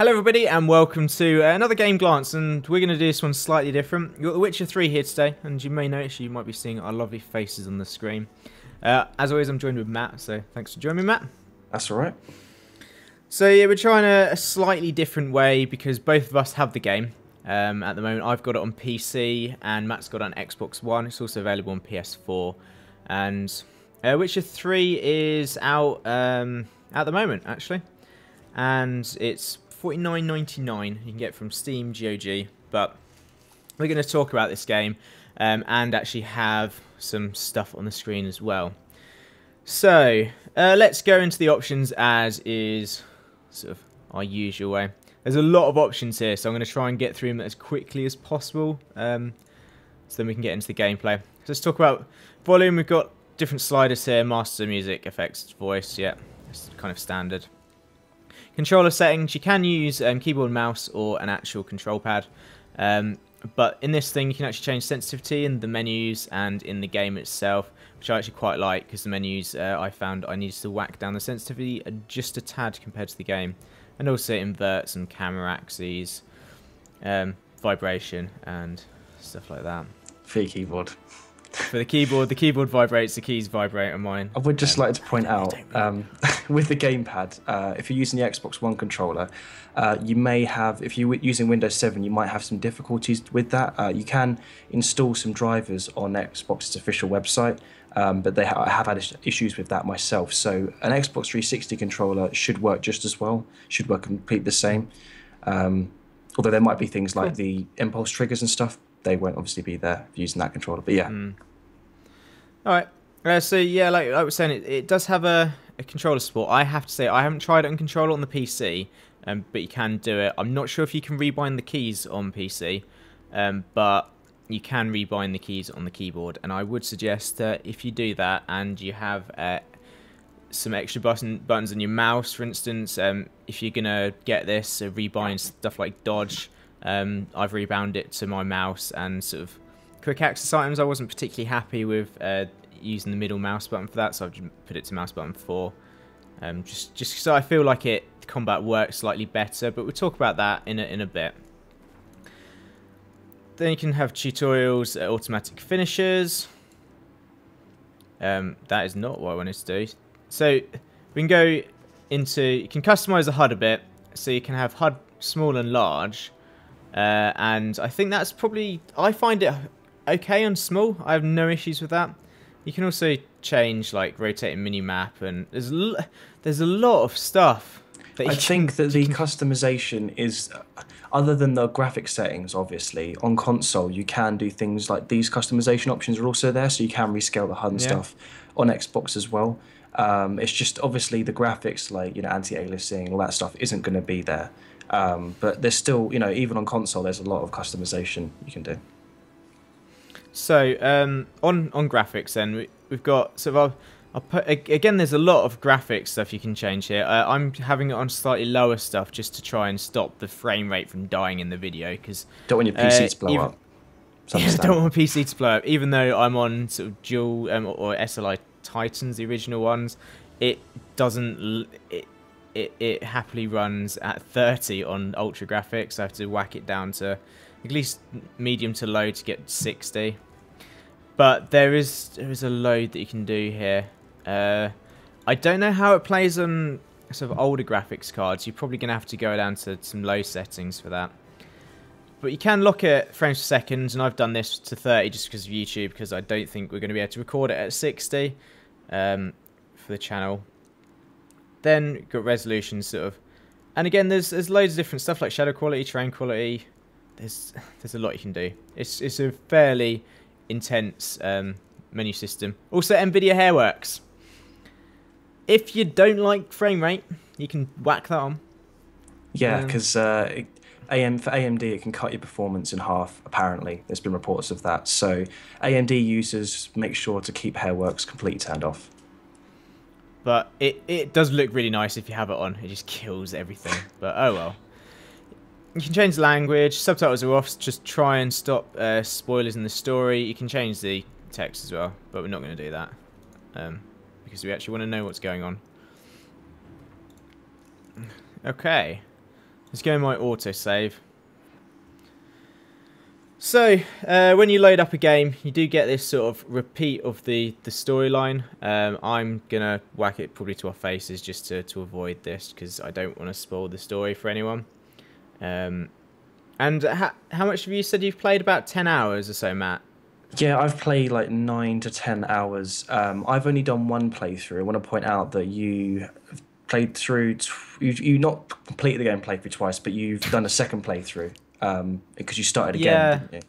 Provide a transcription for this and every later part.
Hello everybody and welcome to another Game Glance, and we're going to do this one slightly different. We've got The Witcher 3 here today, and you may notice you might be seeing our lovely faces on the screen. As always, I'm joined with Matt, so thanks for joining me, Matt. That's alright. So yeah, we're trying a slightly different way because both of us have the game. At the moment I've got it on PC and Matt's got it on Xbox One. It's also available on PS4. And Witcher 3 is out at the moment, actually. And it's $49.99 you can get from Steam, GOG, but we're going to talk about this game and actually have some stuff on the screen as well. So let's go into the options as is sort of our usual way. There's a lot of options here, so I'm going to try and get through them as quickly as possible so then we can get into the gameplay. So let's talk about volume. We've got different sliders here: master, music, effects, voice. Yeah, it's kind of standard. Controller settings, you can use keyboard and mouse or an actual control pad. But in this thing, you can actually change sensitivity in the menus and in the game itself, which I actually quite like because the menus I found I needed to whack down the sensitivity just a tad compared to the game. And also it inverts some camera axes, vibration and stuff like that. For your keyboard. For the keyboard vibrates, the keys vibrate on mine. I would just like to point out, with the gamepad, if you're using the Xbox One controller, you may have, if you're using Windows 7, you might have some difficulties with that. You can install some drivers on Xbox's official website, but I have had issues with that myself. So an Xbox 360 controller should work just as well, should work completely the same. Although there might be things like the impulse triggers and stuff. They won't obviously be there using that controller, but yeah. Alright, so yeah, like I was saying, it does have a controller support. I have to say, I haven't tried it on controller on the PC, but you can do it. I'm not sure if you can rebind the keys on PC, but you can rebind the keys on the keyboard. And I would suggest that if you do that and you have some extra buttons on your mouse, for instance, if you're going to get this, rebind stuff like dodge, I've rebound it to my mouse, and sort of quick access items I wasn't particularly happy with using the middle mouse button for that, so I've just put it to mouse button 4, just so I feel like the combat works slightly better, but we'll talk about that in a bit. Then you can have tutorials, automatic finishers. That is not what I wanted to do. So we can go into, you can customize the HUD a bit, so you can have HUD small and large. And I think that's probably, I find it okay on small. I have no issues with that. You can also change like rotating mini map, and there's a lot of stuff that I think that the customization is, other than the graphic settings, obviously on console you can do things like these customization options are also there, so you can rescale the HUD and stuff on Xbox as well. It's just obviously the graphics, like, you know, anti-aliasing, all that stuff isn't going to be there. But there's still, you know, even on console, there's a lot of customization you can do. So on graphics, then we've got sort of I'll put again. There's a lot of graphics stuff you can change here. I'm having it on slightly lower stuff just to try and stop the frame rate from dying in the video, because don't want your PC to blow up. Yeah, don't want my PC to blow up. Even though I'm on sort of dual or SLI Titans, the original ones, it doesn't. It happily runs at 30 on ultra graphics. I have to whack it down to at least medium to low to get 60. But there is a load that you can do here. I don't know how it plays on sort of older graphics cards. You're probably going to have to go down to some low settings for that. But you can lock it frames per second, and I've done this to 30 just because of YouTube, because I don't think we're going to be able to record it at 60 for the channel. Then you've got resolution sort of, and again there's loads of different stuff like shadow quality, terrain quality. There's a lot you can do. It's a fairly intense menu system. Also, NVIDIA Hairworks. If you don't like frame rate, you can whack that on. Yeah, because for AMD it can cut your performance in half. Apparently, there's been reports of that. So AMD users, make sure to keep Hairworks completely turned off. But it does look really nice if you have it on. It just kills everything. But oh well. You can change the language. Subtitles are off. Just try and stop spoilers in the story. You can change the text as well, but we're not going to do that because we actually want to know what's going on. Okay. Let's go in my autosave. So, when you load up a game, you do get this sort of repeat of the storyline. I'm going to whack it probably to our faces just to avoid this, because I don't want to spoil the story for anyone. And how much have you said you've played? About 10 hours or so, Matt? Yeah, I've played like 9 to 10 hours. I've only done one playthrough. I want to point out that you played through... You not completed the game playthrough twice, but you've done a second playthrough. Because you started again, didn't you?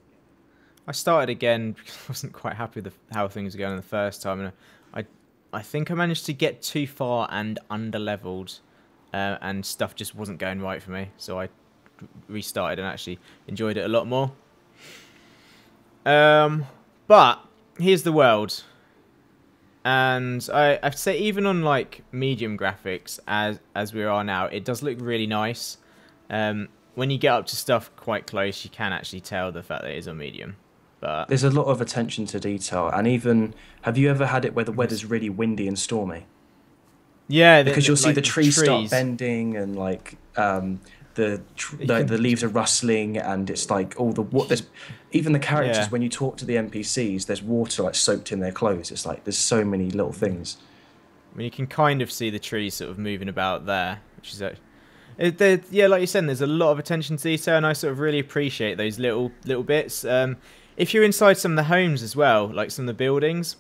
I started again because I wasn't quite happy with how things were going the first time, and I think I managed to get too far and under-leveled, and stuff just wasn't going right for me, so I restarted and actually enjoyed it a lot more. But here's the world, and I'd say even on like medium graphics as we are now, it does look really nice. When you get up to stuff quite close, you can actually tell the fact that it is on medium. But there's a lot of attention to detail, and even have you ever had it where the weather's really windy and stormy? Yeah, because you'll see like the trees start bending, and like the leaves are rustling, and it's like all the there's even the characters when you talk to the NPCs, there's water like soaked in their clothes. It's like there's so many little things. I mean, you can kind of see the trees sort of moving about there, which is yeah, like you said, there's a lot of attention to detail, and I sort of really appreciate those little bits. If you're inside some of the homes as well, like some of the buildings,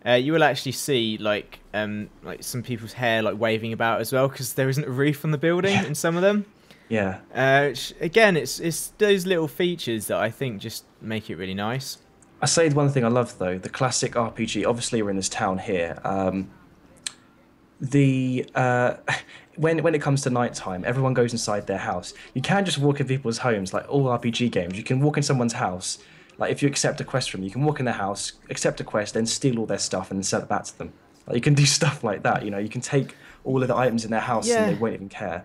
you will actually see like some people's hair like waving about as well, because there isn't a roof on the building in some of them. Yeah. Again, it's those little features that I think just make it really nice. I say one thing I love though, the classic RPG. Obviously, we're in this town here. When it comes to nighttime, everyone goes inside their house. You can just walk in people's homes, like all RPG games. You can walk in someone's house, like if you accept a quest from them, you can walk in their house, accept a quest, then steal all their stuff and then sell it back to them. Like you can do stuff like that, you know. You can take all of the items in their house and they won't even care.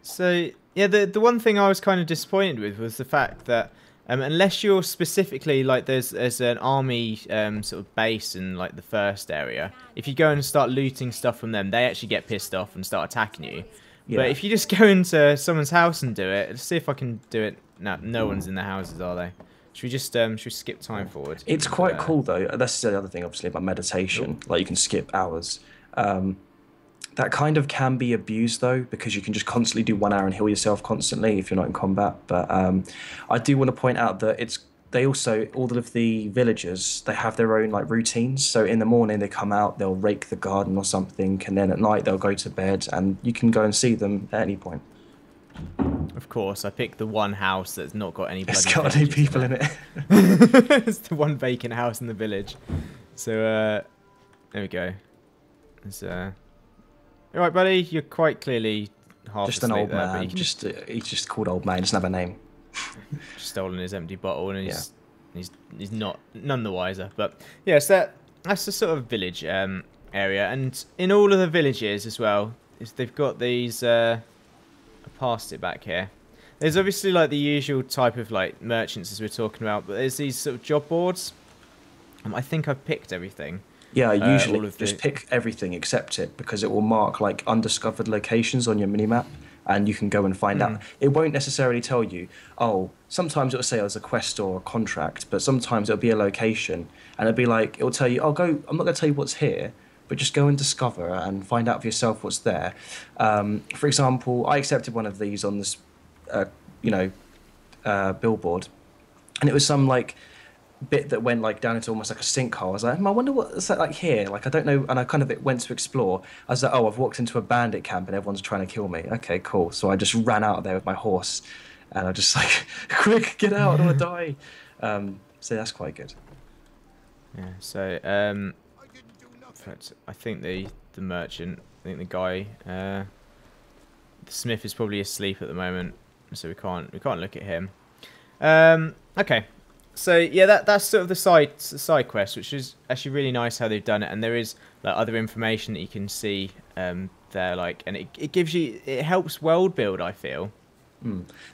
So yeah, the one thing I was kind of disappointed with was the fact that unless you're specifically like there's an army sort of base in like the first area, if you go and start looting stuff from them, they actually get pissed off and start attacking you. Yeah. But if you just go into someone's house and do it, let's see if I can do it. No one's in the houses, are they? Should we just should we skip time forward? It's quite cool though. That's the other thing, obviously, about meditation. Like you can skip hours. That kind of can be abused though, because you can just constantly do 1 hour and heal yourself constantly if you're not in combat. But I do want to point out that they also, all of the villagers, they have their own like routines. So in the morning they come out, they'll rake the garden or something, and then at night they'll go to bed, and you can go and see them at any point. Of course, I picked the one house that's not got any bloody. It's got any people in it. It's the one vacant house in the village. So there we go. It's all right, buddy. You're quite clearly half just an old man. He's just called old man. He doesn't have a name. Just stolen his empty bottle, and he's none the wiser. But yes, that's the sort of village area, and in all of the villages as well, they've got these. I passed it back here. There's obviously like the usual type of like merchants as we're talking about, but there's these sort of job boards. I think I've picked everything. Yeah, usually just pick everything except it, because it will mark like undiscovered locations on your minimap, and you can go and find out. It won't necessarily tell you, oh, sometimes it'll say there's a quest or a contract, but sometimes it'll be a location, and it'll be like, it'll tell you, oh, go, I'm not going to tell you what's here, but just go and discover and find out for yourself what's there. For example, I accepted one of these on this, billboard, and it was some like bit that went like down into almost like a sinkhole. I was like, I wonder what's that like here. Like I don't know, and I kind of went to explore. I was like, oh, I've walked into a bandit camp and everyone's trying to kill me. Okay, cool. So I just ran out of there with my horse, and I just like, quick, get out! I don't want to die. So that's quite good. Yeah. So I think the merchant, I think the guy, the smith is probably asleep at the moment, so we can't look at him. Okay. So yeah, that's sort of the side quest, which is actually really nice how they've done it, and there is like other information that you can see there, like, and it helps world build, I feel.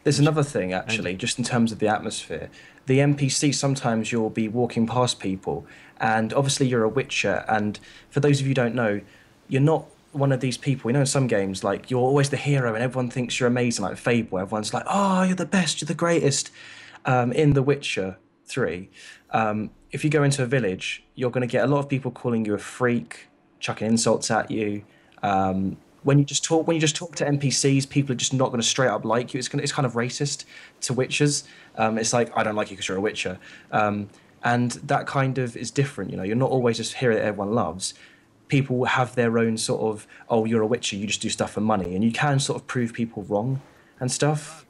There's another thing actually, just in terms of the atmosphere. The NPC, sometimes you'll be walking past people, and obviously you're a witcher, and for those of you who don't know, you're not one of these people. In some games, like you're always the hero and everyone thinks you're amazing, like Fable. Everyone's like, "Oh, you're the best, you're the greatest." In The Witcher 3, if you go into a village, you're going to get a lot of people calling you a freak, chucking insults at you. When you just talk to NPCs, people are just not going to straight up like you. It's kind of racist to witchers. It's like, I don't like you because you're a witcher, and that kind of is different. You're not always just hero that everyone loves. People have their own sort of, oh, you're a witcher, you just do stuff for money, and you can sort of prove people wrong and stuff.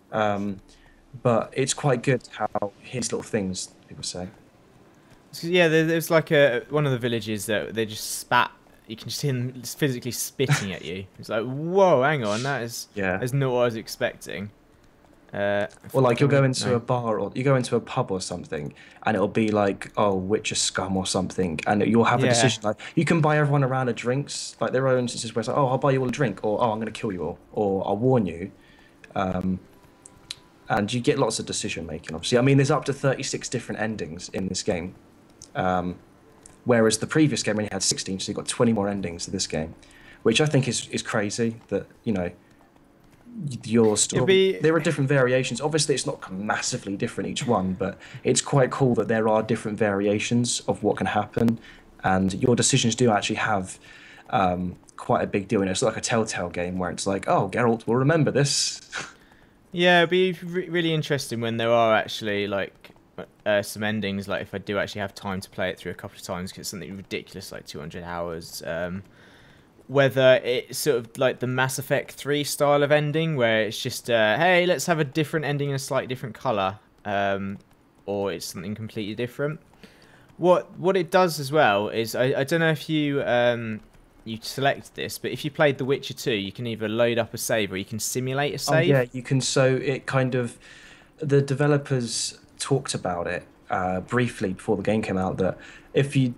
But it's quite good how his little things, people say. Yeah, there's like one of the villages that they just spat. You can just hear them physically spitting at you. It's like, whoa, hang on, that's not what I was expecting. Or like you'll go into a bar or you go into a pub or something, and it'll be like, oh, Witcher scum or something, and you'll have a decision like you can buy everyone a round of drinks, like their own instances where it's like, oh, I'll buy you all a drink, or oh, I'm going to kill you all, or I'll warn you. And you get lots of decision making, obviously. I mean, there's up to 36 different endings in this game. Whereas the previous game only had 16, so you've got 20 more endings to this game, which I think is crazy that, your story. There are different variations. Obviously, it's not massively different each one, but it's quite cool that there are different variations of what can happen, and your decisions do actually have quite a big deal. It's like a Telltale game where it's like, oh, Geralt will remember this. Yeah, it'd be really interesting when there are actually like some endings. Like if I do actually have time to play it through a couple of times, because it's something ridiculous like 200 hours. Whether it's sort of like the Mass Effect 3 style of ending, where it's just, hey, let's have a different ending in a slightly different colour, or it's something completely different. What it does as well is, I don't know if you select this, but if you played The Witcher 2, you can either load up a save or you can simulate a save. Oh, yeah, you can. So it kind of, the developers talked about it briefly before the game came out, that if you...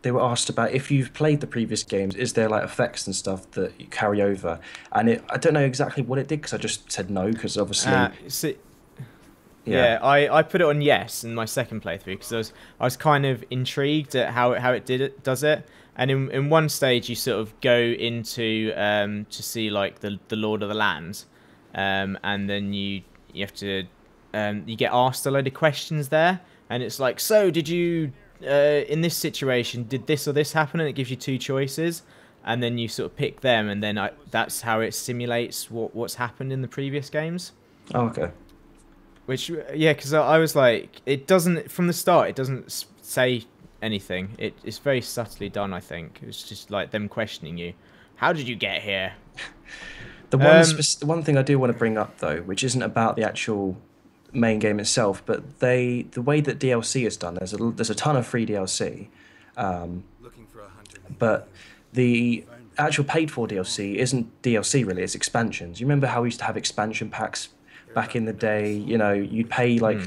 they were asked about if you've played the previous games, is there like effects and stuff that you carry over? And I don't know exactly what it did, because I just said no, because obviously... Yeah, I put it on yes in my second playthrough, because I was kind of intrigued at how it does it. And in one stage you sort of go into to see like the Lord of the Lands, and then you have to you get asked a load of questions there, and it's like, so did you... in this situation, did this or this happen? And it gives you two choices, and then you sort of pick them, and then that's how it simulates what's happened in the previous games. Oh, okay. Which, yeah, because I was like, it doesn't, from the start, it doesn't say anything. It's very subtly done, I think. It's just like them questioning you. How did you get here? The one thing I do want to bring up, though, which isn't about the actual main game itself, but the way that DLC is done, there's a ton of free DLC, but the actual paid for DLC isn't DLC really, it's expansions. You remember how we used to have expansion packs back in the day? You'd pay like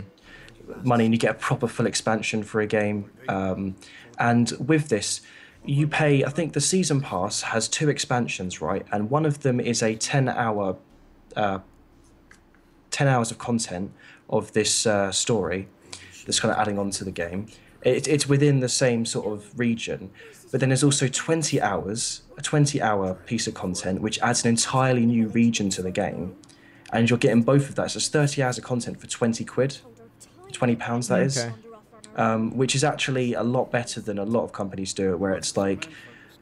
money and you get a proper full expansion for a game, and with this you pay, I think the season pass has 2 expansions, right? And one of them is a 10 hours of content of this story that's kind of adding on to the game. It's within the same sort of region, but then there's also 20 hours, a 20-hour piece of content, which adds an entirely new region to the game, and you're getting both of that. So it's 30 hours of content for 20 quid, £20 that is, which is actually a lot better than a lot of companies do it, where it's like,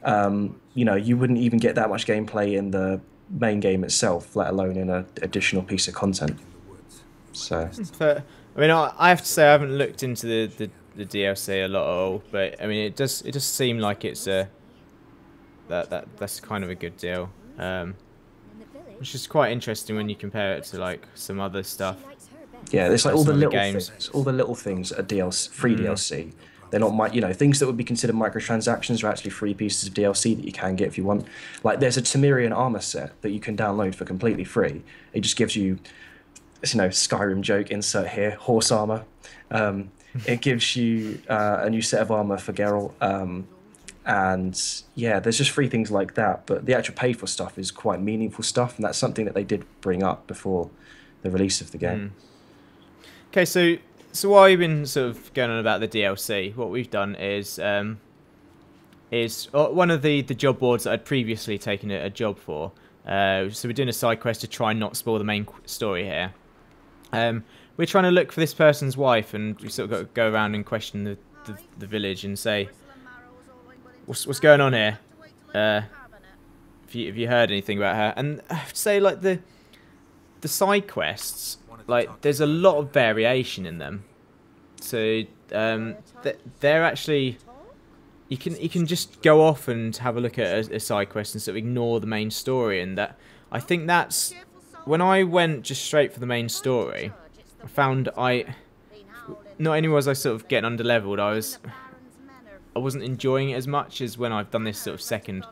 you wouldn't even get that much gameplay in the main game itself, let alone in an additional piece of content. So, I mean, I have to say I haven't looked into the DLC a lot at all, but I mean, it does seem like it's that's kind of a good deal. Which is quite interesting when you compare it to like some other stuff. Yeah, it's like all the little things are DLC, free DLC. They're not things that would be considered microtransactions are actually free pieces of DLC that you can get if you want. Like there's a Temerian armor set that you can download for completely free. It just gives you, Skyrim joke, insert here, horse armor. It gives you a new set of armor for Geralt. And yeah, there's just free things like that. But the actual pay for stuff is quite meaningful stuff, and that's something that they did bring up before the release of the game. Okay, so while you've been sort of going on about the DLC, what we've done is is one of the job boards that I'd previously taken a job for. So we're doing a side quest to try and not spoil the main story here. We're trying to look for this person's wife, and we sort of got to go around and question the village and say, what's going on here? Have you heard anything about her? And I have to say, like, the side quests, like, there's a lot of variation in them. So they're actually, you can just go off and have a look at a side quest and sort of ignore the main story. And that, I think that's when I went just straight for the main story, I found not only was I sort of getting underleveled, I wasn't enjoying it as much as when I've done this sort of second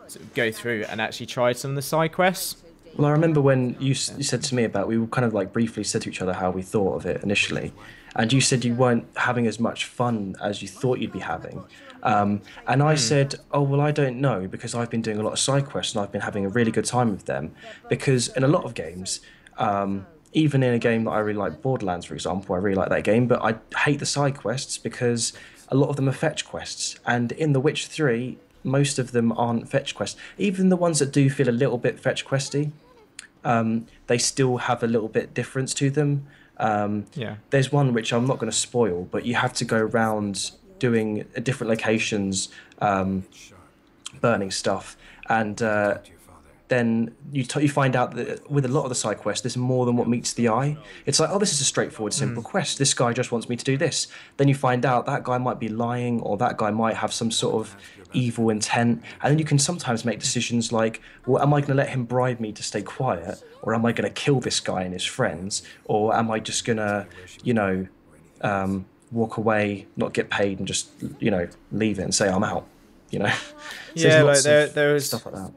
sort of go through and actually tried some of the side quests. Well, I remember when you said to me about, we kind of like briefly said to each other how we thought of it initially, and you said you weren't having as much fun as you thought you'd be having. And I said, oh, well, I don't know, because I've been doing a lot of side quests and I've been having a really good time with them. Because in a lot of games, even in a game that I really like, Borderlands, for example, I really like that game, but I hate the side quests because a lot of them are fetch quests. And in The Witcher 3, most of them aren't fetch quests. Even the ones that do feel a little bit fetch questy, they still have a little bit difference to them. There's one which I'm not going to spoil, but you have to go around doing different locations, burning stuff, and then you find out that with a lot of the side quests, there's more than what meets the eye. It's like, oh, this is a straightforward, simple quest. This guy just wants me to do this. Then you find out that guy might be lying, or that guy might have some sort of evil intent. And then you can sometimes make decisions like, well, am I going to let him bribe me to stay quiet? Or am I going to kill this guy and his friends? Or am I just going to, walk away, not get paid, and just, leave it and say I'm out, So yeah, like there was stuff like that.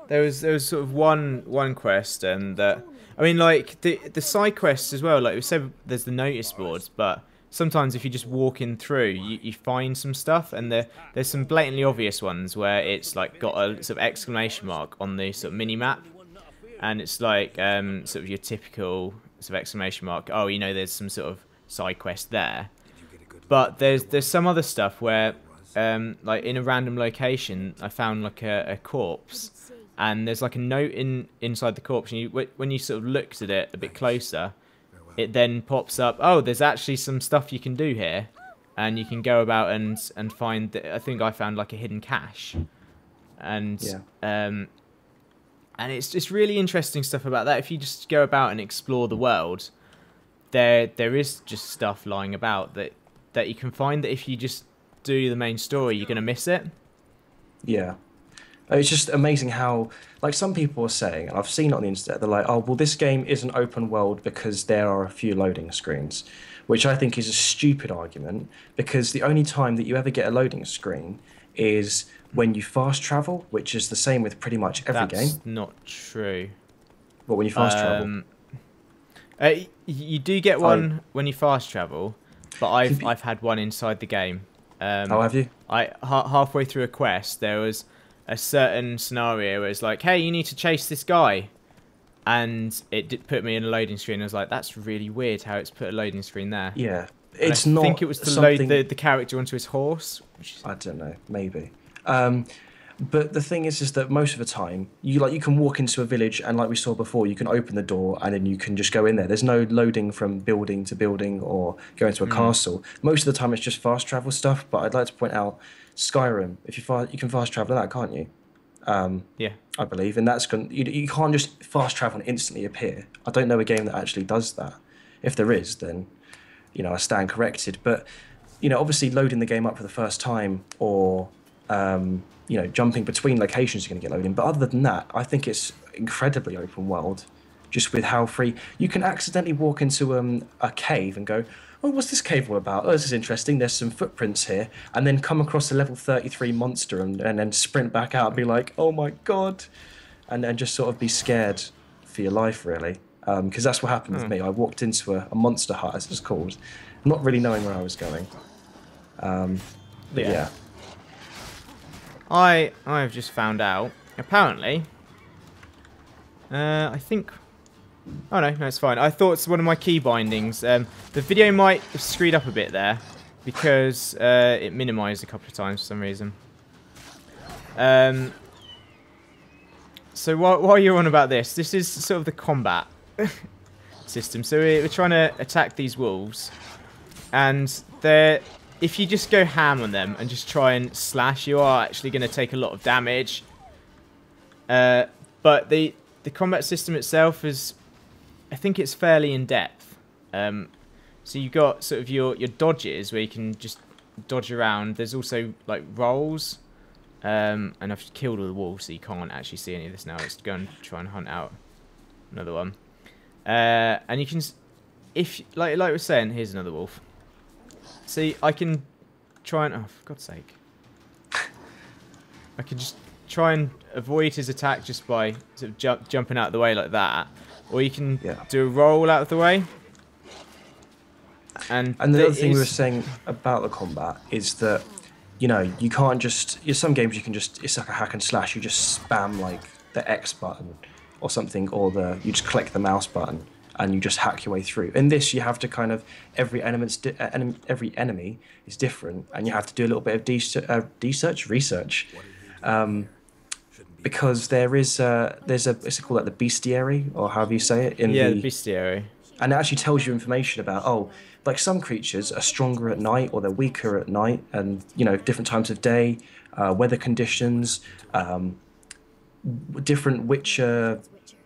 There was sort of one quest, and I mean, like the side quests as well. Like we said, there's the notice boards, but sometimes if you just walking through, you find some stuff, and there's some blatantly obvious ones where it's like got a sort of exclamation mark on the sort of mini map, and it's like sort of your typical sort of exclamation mark. Oh, there's some sort of side quest there. But there's some other stuff where, like in a random location, I found like a corpse. And there's like a note inside the corpse, and when you sort of looked at it a bit closer, it then pops up, oh, there's actually some stuff you can do here, and you can go about and find, I think I found like a hidden cache, and it's just really interesting stuff about that. If you just go about and explore the world, there is just stuff lying about that you can find, that if you just do the main story, you're going to miss it. Yeah. It's just amazing how, like, some people are saying, and I've seen it on the internet, they're like, oh, well, this game isn't open world because there are a few loading screens, which I think is a stupid argument, because the only time that you ever get a loading screen is when you fast travel, which is the same with pretty much every game. That's not true. What, when you fast travel? You do get one when you fast travel, but I've had one inside the game. Oh, have you? Halfway through a quest, there was a certain scenario where it's like, hey, you need to chase this guy, and it did put me in a loading screen. I was like, that's really weird how it's put a loading screen there. Yeah, I think it was to load the character onto his horse. I don't know, maybe. But the thing is that most of the time, you can walk into a village, and like we saw before, you can open the door and then you can just go in there. There's no loading from building to building or going to a castle. Most of the time, it's just fast travel stuff. But I'd like to point out, Skyrim, if you can fast travel that, can't you? Yeah, I believe, and you can't just fast travel and instantly appear. I don't know a game that actually does that. If there is, then I stand corrected. But obviously, loading the game up for the first time, or jumping between locations, you're going to get loading. But other than that, I think it's incredibly open world, just with how free you can accidentally walk into a cave and go, oh, what's this cave all about? Oh, this is interesting. There's some footprints here. And then come across a level 33 monster and then sprint back out and be like, oh my God. And then just sort of be scared for your life, really. Because that's what happened with me. I walked into a monster hut, as it's called, not really knowing where I was going. But yeah. I've just found out, apparently, I think... Oh no, it's fine. I thought it's one of my key bindings. The video might have screwed up a bit there because it minimised a couple of times for some reason. So while you're on about this is sort of the combat system. So we're trying to attack these wolves, and if you just go ham on them and just try and slash, you are actually going to take a lot of damage. But the combat system itself is, I think it's fairly in depth. So you've got sort of your dodges where you can just dodge around. There's also like rolls. And I've killed all the wolves, so you can't actually see any of this now. Let's go and try and hunt out another one. And you can, if like we were saying, here's another wolf. See, I can try and, oh, for God's sake, I can just try and avoid his attack just by sort of jumping out of the way like that, or you can do a roll out of the way. And the other thing we were saying about the combat is that, you know, you can't just... In some games you can just... It's like a hack and slash. You just spam, like, the X button or something, or you just click the mouse button and you just hack your way through. In this, you have to kind of... Every enemy is different, and you have to do a little bit of research. Because there's it's called like the bestiary, or however you say it. The bestiary. And it actually tells you information about, like some creatures are stronger at night or they're weaker at night, and, you know, different times of day, weather conditions, different Witcher,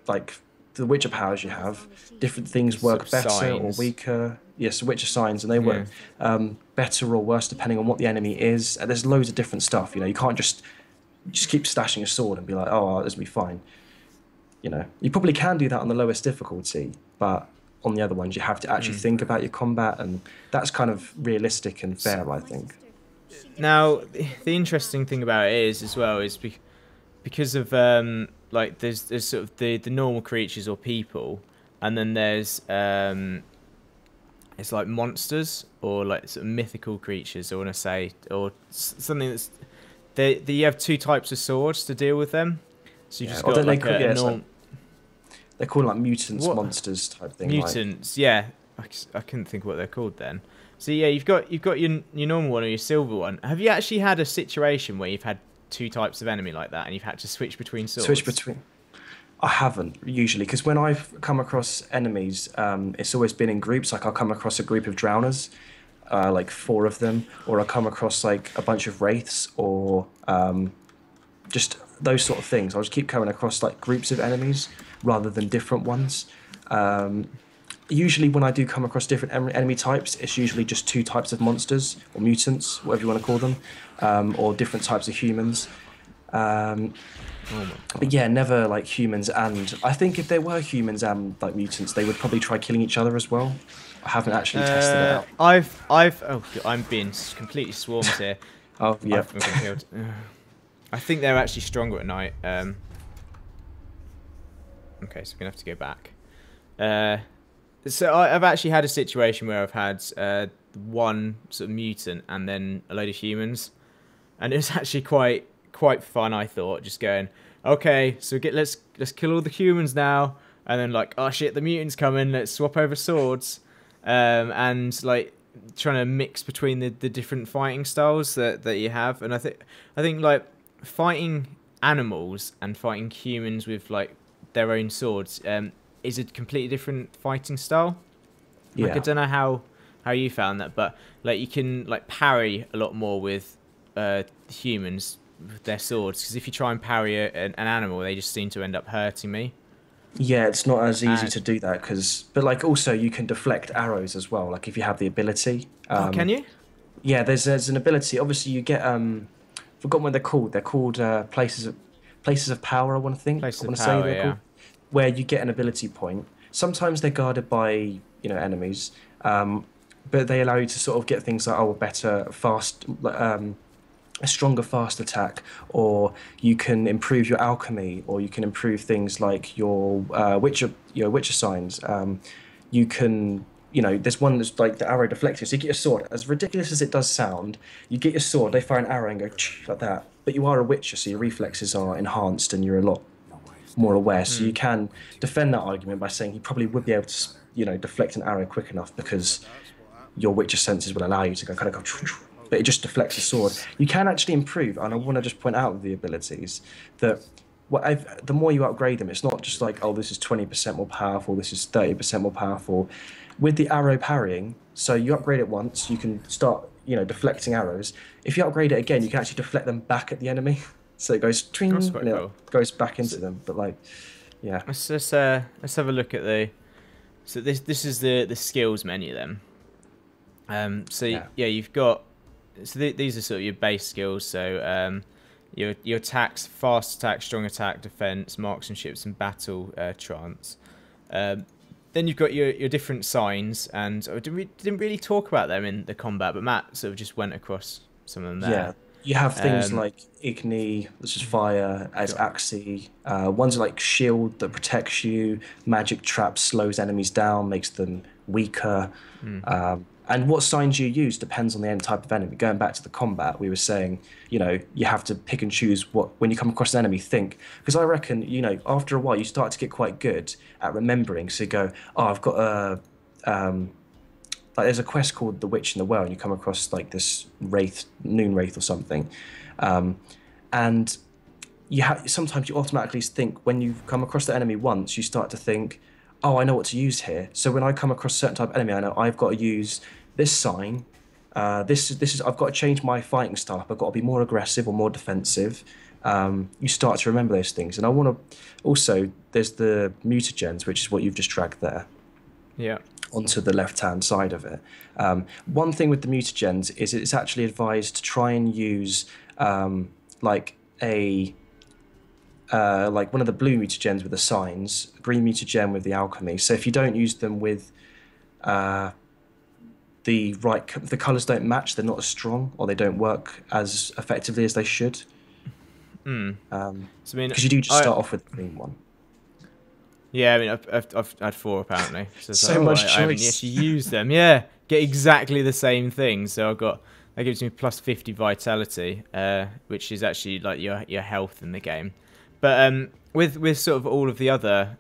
like the Witcher powers you have, different things work better or weaker. Yes, Witcher signs, and they work better or worse depending on what the enemy is. And there's loads of different stuff, you know, you can't just keep stashing a sword and be like, oh, this will be fine. You know, you probably can do that on the lowest difficulty, but on the other ones, you have to actually think about your combat, and that's kind of realistic and fair, I think. Now, the interesting thing about it is, as well, is because of, like, there's sort of the normal creatures or people, and then there's, it's like monsters, or like sort of mythical creatures, I want to say, or something that's, you have two types of swords to deal with them. So you just got like a normal... They're called like mutants, monsters type thing. Mutants, yeah. I couldn't think of what they're called then. So yeah, you've got your normal one or your silver one. Have you actually had a situation where you've had two types of enemy like that, and you've had to switch between swords? I haven't usually, because when I've come across enemies, it's always been in groups. Like I'll come across a group of drowners, like 4 of them, or I'll come across like a bunch of wraiths, or just those sort of things. I'll just keep coming across like groups of enemies rather than different ones. Usually when I do come across different enemy types, it's usually just 2 types of monsters, or mutants, whatever you want to call them, or different types of humans. But yeah, never like humans, and I think if there were humans and like mutants, they would probably try killing each other as well. I haven't actually tested it out. I'm being completely swarmed here. Oh yeah. I think they're actually stronger at night. Okay, so we're going to have to go back. So I've actually had a situation where I've had one sort of mutant and then a load of humans. And it was actually quite fun, I thought, just going, okay, so let's kill all the humans now. And then like, oh shit, the mutant's coming, let's swap over swords. And like trying to mix between the different fighting styles that you have. And I think like fighting animals and fighting humans with like their own swords is a completely different fighting style. Yeah. Like, I don't know how you found that, but like you can like parry a lot more with humans with their swords, because if you try and parry an animal, they just seem to end up hurting me. Yeah, it's not as easy to do that, but like also you can deflect arrows as well, like if you have the ability. Can you? Yeah, there's an ability. Obviously you get forgotten what they're called. They're called places of power, I want to think. Places of power, yeah. Where you get an ability point. Sometimes they're guarded by, enemies, but they allow you to sort of get things like a stronger fast attack, or you can improve your alchemy, or you can improve things like your Witcher signs. You can, there's one that's like the arrow deflector. So you get your sword. As ridiculous as it does sound, you get your sword, they fire an arrow and go like that. But you are a Witcher, so your reflexes are enhanced and you're a lot more aware. So you can defend that argument by saying you probably would be able to, deflect an arrow quick enough because your Witcher senses will allow you to go. but it just deflects the sword. You can actually improve, and I want to just point out with the abilities that the more you upgrade them, it's not just like, oh, this is 20% more powerful, this is 30% more powerful. With the arrow parrying, so you upgrade it once, you can start, deflecting arrows. If you upgrade it again, you can actually deflect them back at the enemy. So it goes twing, That's quite and cool. it goes back into them. But like, yeah. Let's have a look at the. So this is the skills menu then. So yeah, you've got. So these are sort of your base skills. So your attacks: fast attack, strong attack, defense, marksmanships, and battle trance. Then you've got your different signs, and we didn't really talk about them in the combat, but Matt sort of just went across some of them there. Yeah, you have things like Igni, which is fire, as Axii. Ones like shield that protects you. Magic trap slows enemies down, makes them weaker. And what signs you use depends on the type of enemy. Going back to the combat, we were saying, you have to pick and choose when you come across an enemy, think. Because I reckon, after a while, you start to get quite good at remembering. So you go, oh, I've got a... like there's a quest called The Witch in the Well, and you come across like this wraith, noon wraith or something. And sometimes you automatically think, when you come across the enemy once, you start to think, oh, I know what to use here. So when I come across a certain type of enemy, I know I've got to use this sign. This is I've got to change my fighting style. I've got to be more aggressive or more defensive. You start to remember those things. And I want to also, there's the mutagens, which is what you've just dragged there. Yeah. Onto the left-hand side of it. One thing with the mutagens is it's actually advised to try and use like one of the blue mutagens with the signs, green mutagen with the alchemy. So if you don't use them with if the colours don't match, they're not as strong, or they don't work as effectively as they should. Because you do just start off with the green one. Yeah, I mean, I've had 4 apparently. So much choice. I haven't actually used them. Yeah, get exactly the same thing. So that gives me plus 50 vitality, which is actually like your health in the game. But with sort of all of the other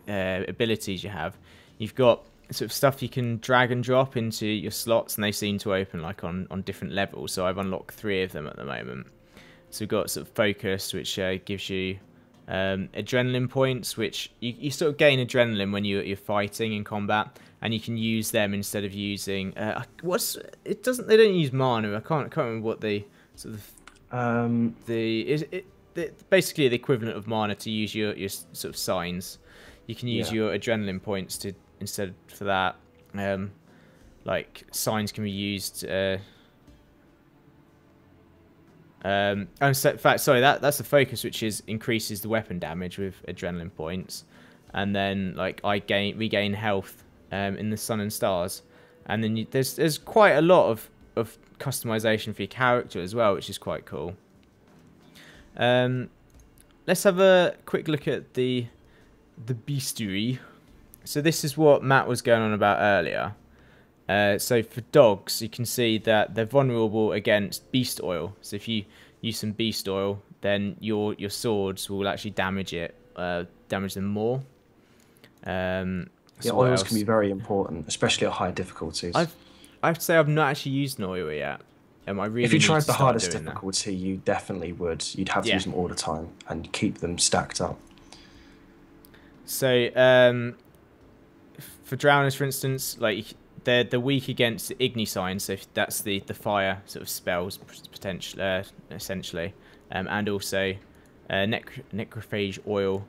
abilities you have, you've got sort of stuff you can drag and drop into your slots, and they seem to open like on different levels. So I've unlocked 3 of them at the moment. So we've got sort of focus, which gives you adrenaline points, which you sort of gain adrenaline when you're fighting in combat, and you can use them instead of using they don't use mana. I can't remember what the sort of basically the equivalent of mana to use your sort of signs. You can use your adrenaline points to instead for that. Like signs can be used. In fact, sorry, that's the focus, which increases the weapon damage with adrenaline points, and then like we gain health in the sun and stars, and then there's quite a lot of customization for your character as well, which is quite cool. Let's have a quick look at the bestiary. So this is what Matt was going on about earlier. So for dogs, you can see that they're vulnerable against beast oil. So if you use some beast oil, then your swords will actually damage them more. Oils can be very important, especially at high difficulties. I have to say I've not actually used an oil yet. If you tried the hardest difficulty, you definitely would. You'd have to use them all the time and keep them stacked up. So for drowners, for instance, like they're weak against Igni signs, so that's the fire sort of spells potential, essentially, and also necrophage oil.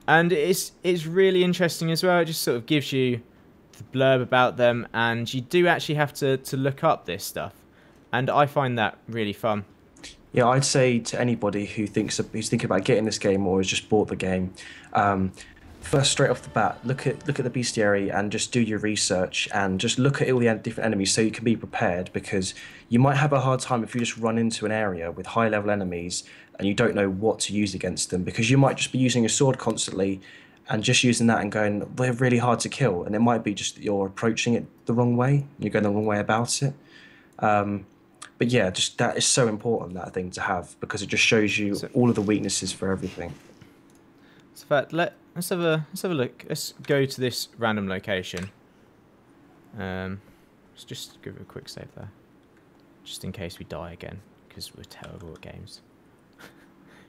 And it's really interesting as well. It just sort of gives you the blurb about them, and you do actually have to look up this stuff, and I find that really fun. Yeah, I'd say to anybody who's thinking about getting this game or has just bought the game, first, straight off the bat, look at the bestiary and just do your research and just look at all the different enemies so you can be prepared, because you might have a hard time if you just run into an area with high level enemies and you don't know what to use against them, because you might just be using your sword constantly and just using that and going, they're really hard to kill, and it might be just that you're approaching it the wrong way, you're going the wrong way about it. But yeah, just that is so important, that thing to have, because it just shows you all of the weaknesses for everything. So, in fact, let's have a look. Let's go to this random location. Let's just give it a quick save there. Just in case we die again, because we're terrible at games.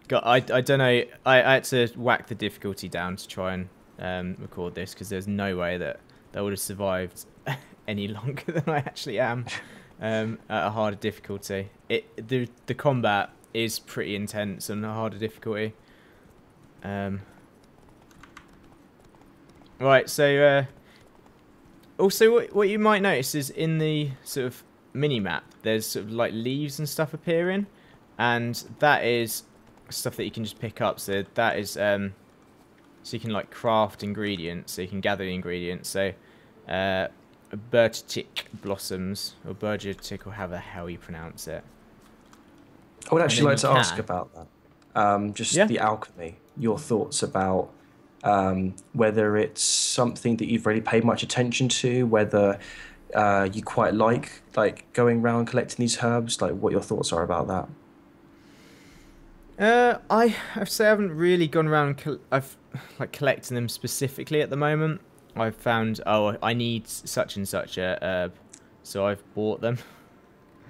God, I don't know. I had to whack the difficulty down to try and record this, because there's no way that would have survived any longer than I actually am at a harder difficulty. The combat is pretty intense on a harder difficulty. Right, so also what you might notice is in the sort of mini-map, there's sort of like leaves and stuff appearing, and that is stuff that you can just pick up. So that is so you can like craft ingredients, so you can gather the ingredients. So Burtic blossoms, or Burtic, or however the hell you pronounce it. I would actually like to ask about that. Just the alchemy, your thoughts about whether it's something that you've really paid much attention to, whether you quite like going around collecting these herbs, like what your thoughts are about that. I have to say I haven't really gone around collecting them specifically at the moment. I've found, oh, I need such and such a herb, so I've bought them.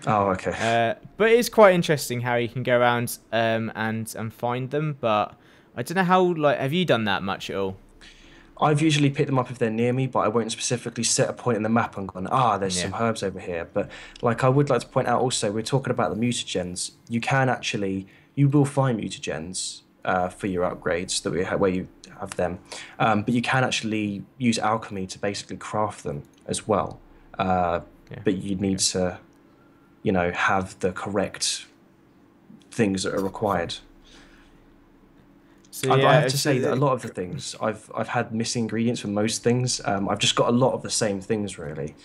Oh, okay. But it's quite interesting how you can go around and find them, but I don't know how, have you done that much at all? I've usually picked them up if they're near me, but I won't specifically set a point in the map and gone, there's some herbs over here. But I would like to point out also, we're talking about the mutagens. You will find mutagens for your upgrades that where you have them, but you can actually use alchemy to basically craft them as well. But you need to, have the correct things that are required. So, I have to say that a lot of the things I've had missing ingredients for most things. I've just got a lot of the same things really,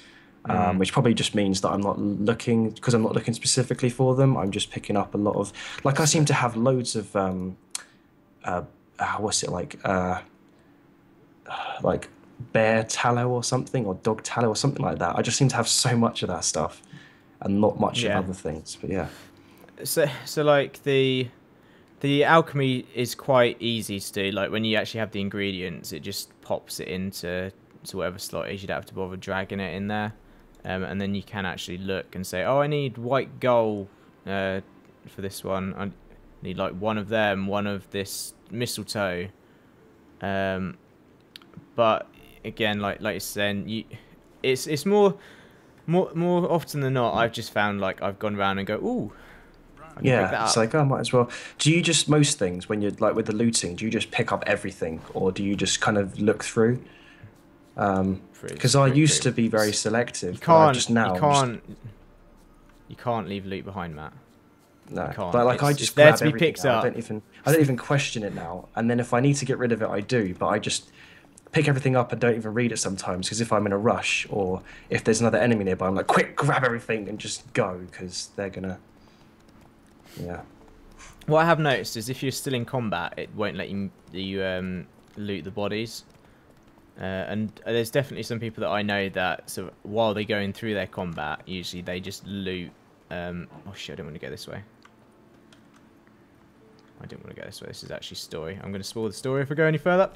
which probably just means that I'm not looking specifically for them. I'm just picking up a lot of I seem to have loads of what's it like bear tallow or something, or dog tallow or something like that. I just seem to have so much of that stuff and not much of other things. But yeah. So like the alchemy is quite easy to do. Like when you actually have the ingredients, it just pops it into whatever slot it is. You don't have to bother dragging it in there, and then you can actually look and say, oh, I need white gold for this one. I need like one of them, one of this mistletoe. But again, like you're saying, it's more often than not, I've just found I've gone around and go, ooh. It's I might as well. Do you just, most things, when you're with the looting, do you just pick up everything, or do you just kind of look through? Because I used to be very selective. You can't leave loot behind, Matt. No, but I just grab everything. Picked up. I don't even question it now. And then if I need to get rid of it, I do. But I just pick everything up and don't even read it sometimes, because if I'm in a rush or if there's another enemy nearby, I'm like, quick, grab everything and just go, because they're gonna. Yeah. What I have noticed is if you're still in combat, it won't let you loot the bodies. And there's definitely some people that I know that while they're going through their combat, usually they just loot. Oh shit! I don't want to go this way. I didn't want to go this way. This is actually story. I'm going to spoil the story if I go any further.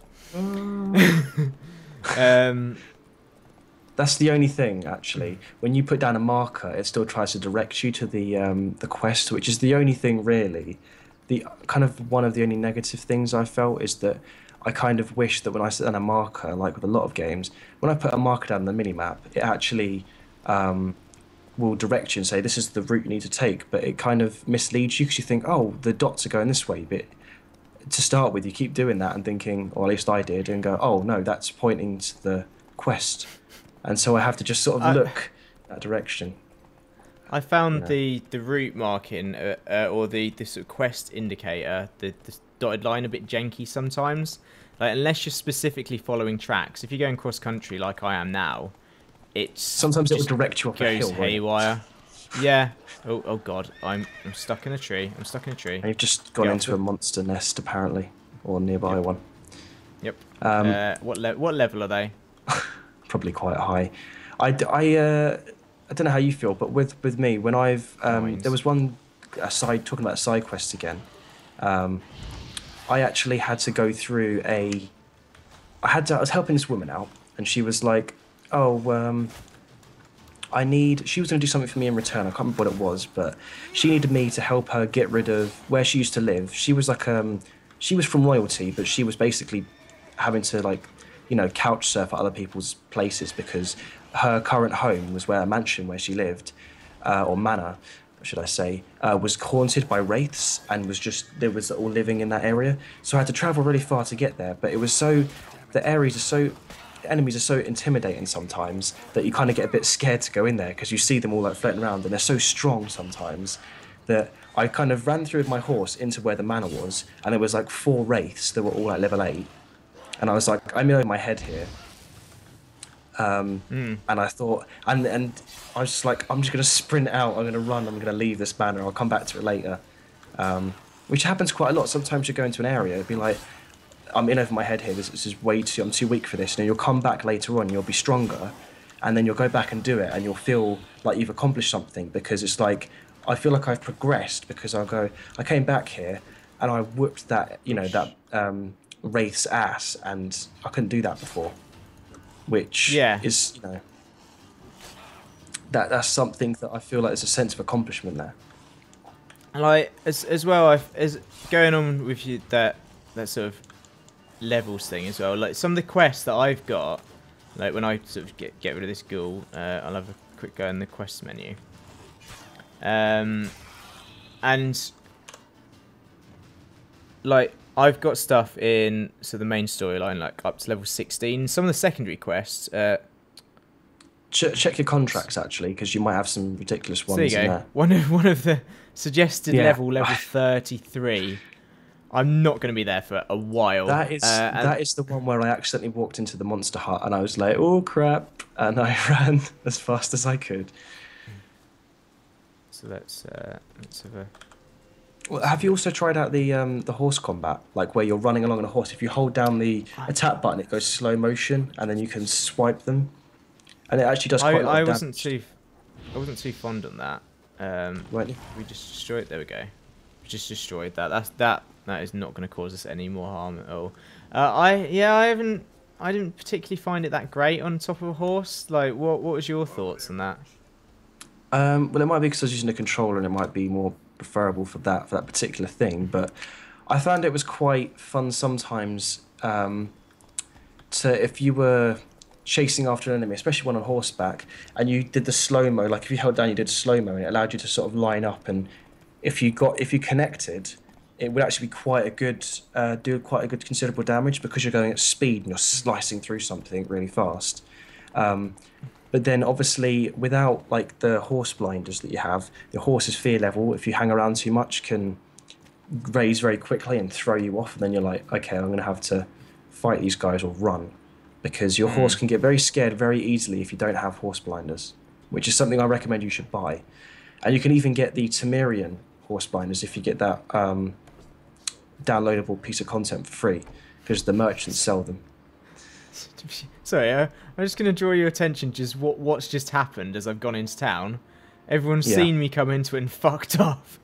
That's the only thing, actually. When you put down a marker, it still tries to direct you to the quest, which is the only thing, really. The kind of one of the only negative things I felt is that I kind of wish that when I set down a marker, like with a lot of games, when I put a marker down the mini-map, it actually will direct you and say, this is the route you need to take, but it kind of misleads you because you think, oh, the dots are going this way, but to start with, you keep doing that and thinking, or at least I did, and go, oh, no, that's pointing to the quest. And so I have to just sort of look that direction. I found the route marking or the sort of quest indicator, the dotted line, a bit janky sometimes. Unless you're specifically following tracks. If you're going cross country like I am now, sometimes it will direct you up a hill. Goes haywire. Yeah. Oh god, I'm stuck in a tree. And you've just gone into a monster nest apparently, or nearby one. Yep. What level are they? Probably quite high. I don't know how you feel, but with me, when I've there was one talking about side quests again. I actually had to go through I was helping this woman out, and she was like, "Oh, She was going to do something for me in return. I can't remember what it was, but she needed me to help her get rid of where she used to live. She was like, she was from royalty, but she was basically having to like, couch surf at other people's places because her current home was where a mansion where she lived, or manor, should I say, was haunted by wraiths and they was all living in that area. So I had to travel really far to get there, but the enemies are so intimidating sometimes that you kind of get a bit scared to go in there because you see them all like floating around and they're so strong sometimes that I kind of ran through with my horse into where the manor was, and there was like 4 wraiths that were all at level 8, and I was like, I'm in over my head here. And I thought, and I was just like, I'm just going to sprint out, I'm going to run, I'm going to leave this banner, I'll come back to it later. Which happens quite a lot. Sometimes you go into an area, it'd be like, I'm in over my head here, this is way too, I'm too weak for this, and you'll come back later on, you'll be stronger, and then you'll go back and do it, and you'll feel like you've accomplished something, because it's like, I feel like I've progressed, because I came back here, and I whooped that, wraith's ass, and I couldn't do that before. Which is, that's something that I feel like there's a sense of accomplishment there. Like, as well, as going on with you, that sort of levels thing as well, like some of the quests that I've got, like when I sort of get rid of this ghoul, I'll have a quick go in the quest menu. And like I've got stuff in the main storyline like up to level 16. Some of the secondary quests. Check your contracts actually, because you might have some ridiculous ones. There you go. One of the suggested level 33. I'm not going to be there for a while. That is the one where I accidentally walked into the monster hut and I was like, oh crap, and I ran as fast as I could. So let's have a. Well, have you also tried out the horse combat, like where you're running along on a horse? If you hold down the attack button, it goes slow motion, and then you can swipe them, and it actually does quite a lot of damage. I wasn't too fond on that. Weren't you? We just destroyed. There we go. We just destroyed that. That is not going to cause us any more harm at all. I didn't particularly find it that great on top of a horse. Like, what was your thoughts on that? Well, it might be because I was using a controller, and it might be more preferable for that particular thing, but I found it was quite fun sometimes if you were chasing after an enemy, especially one on horseback, and you did the slow-mo, like if you held down you did slow-mo, and it allowed you to sort of line up, and if you connected, it would actually be quite a good do quite a good considerable damage because you're going at speed and you're slicing through something really fast. But then obviously without like the horse blinders that you have, the horse's fear level, if you hang around too much, can raise very quickly and throw you off, and then you're like, okay, I'm going to have to fight these guys or run, because your horse can get very scared very easily if you don't have horse blinders, which is something I recommend you should buy. And you can even get the Temerian horse blinders if you get that downloadable piece of content for free, because the merchants sell them. Sorry, I'm just going to draw your attention to just what's just happened as I've gone into town. Everyone's seen me come into it and fucked off.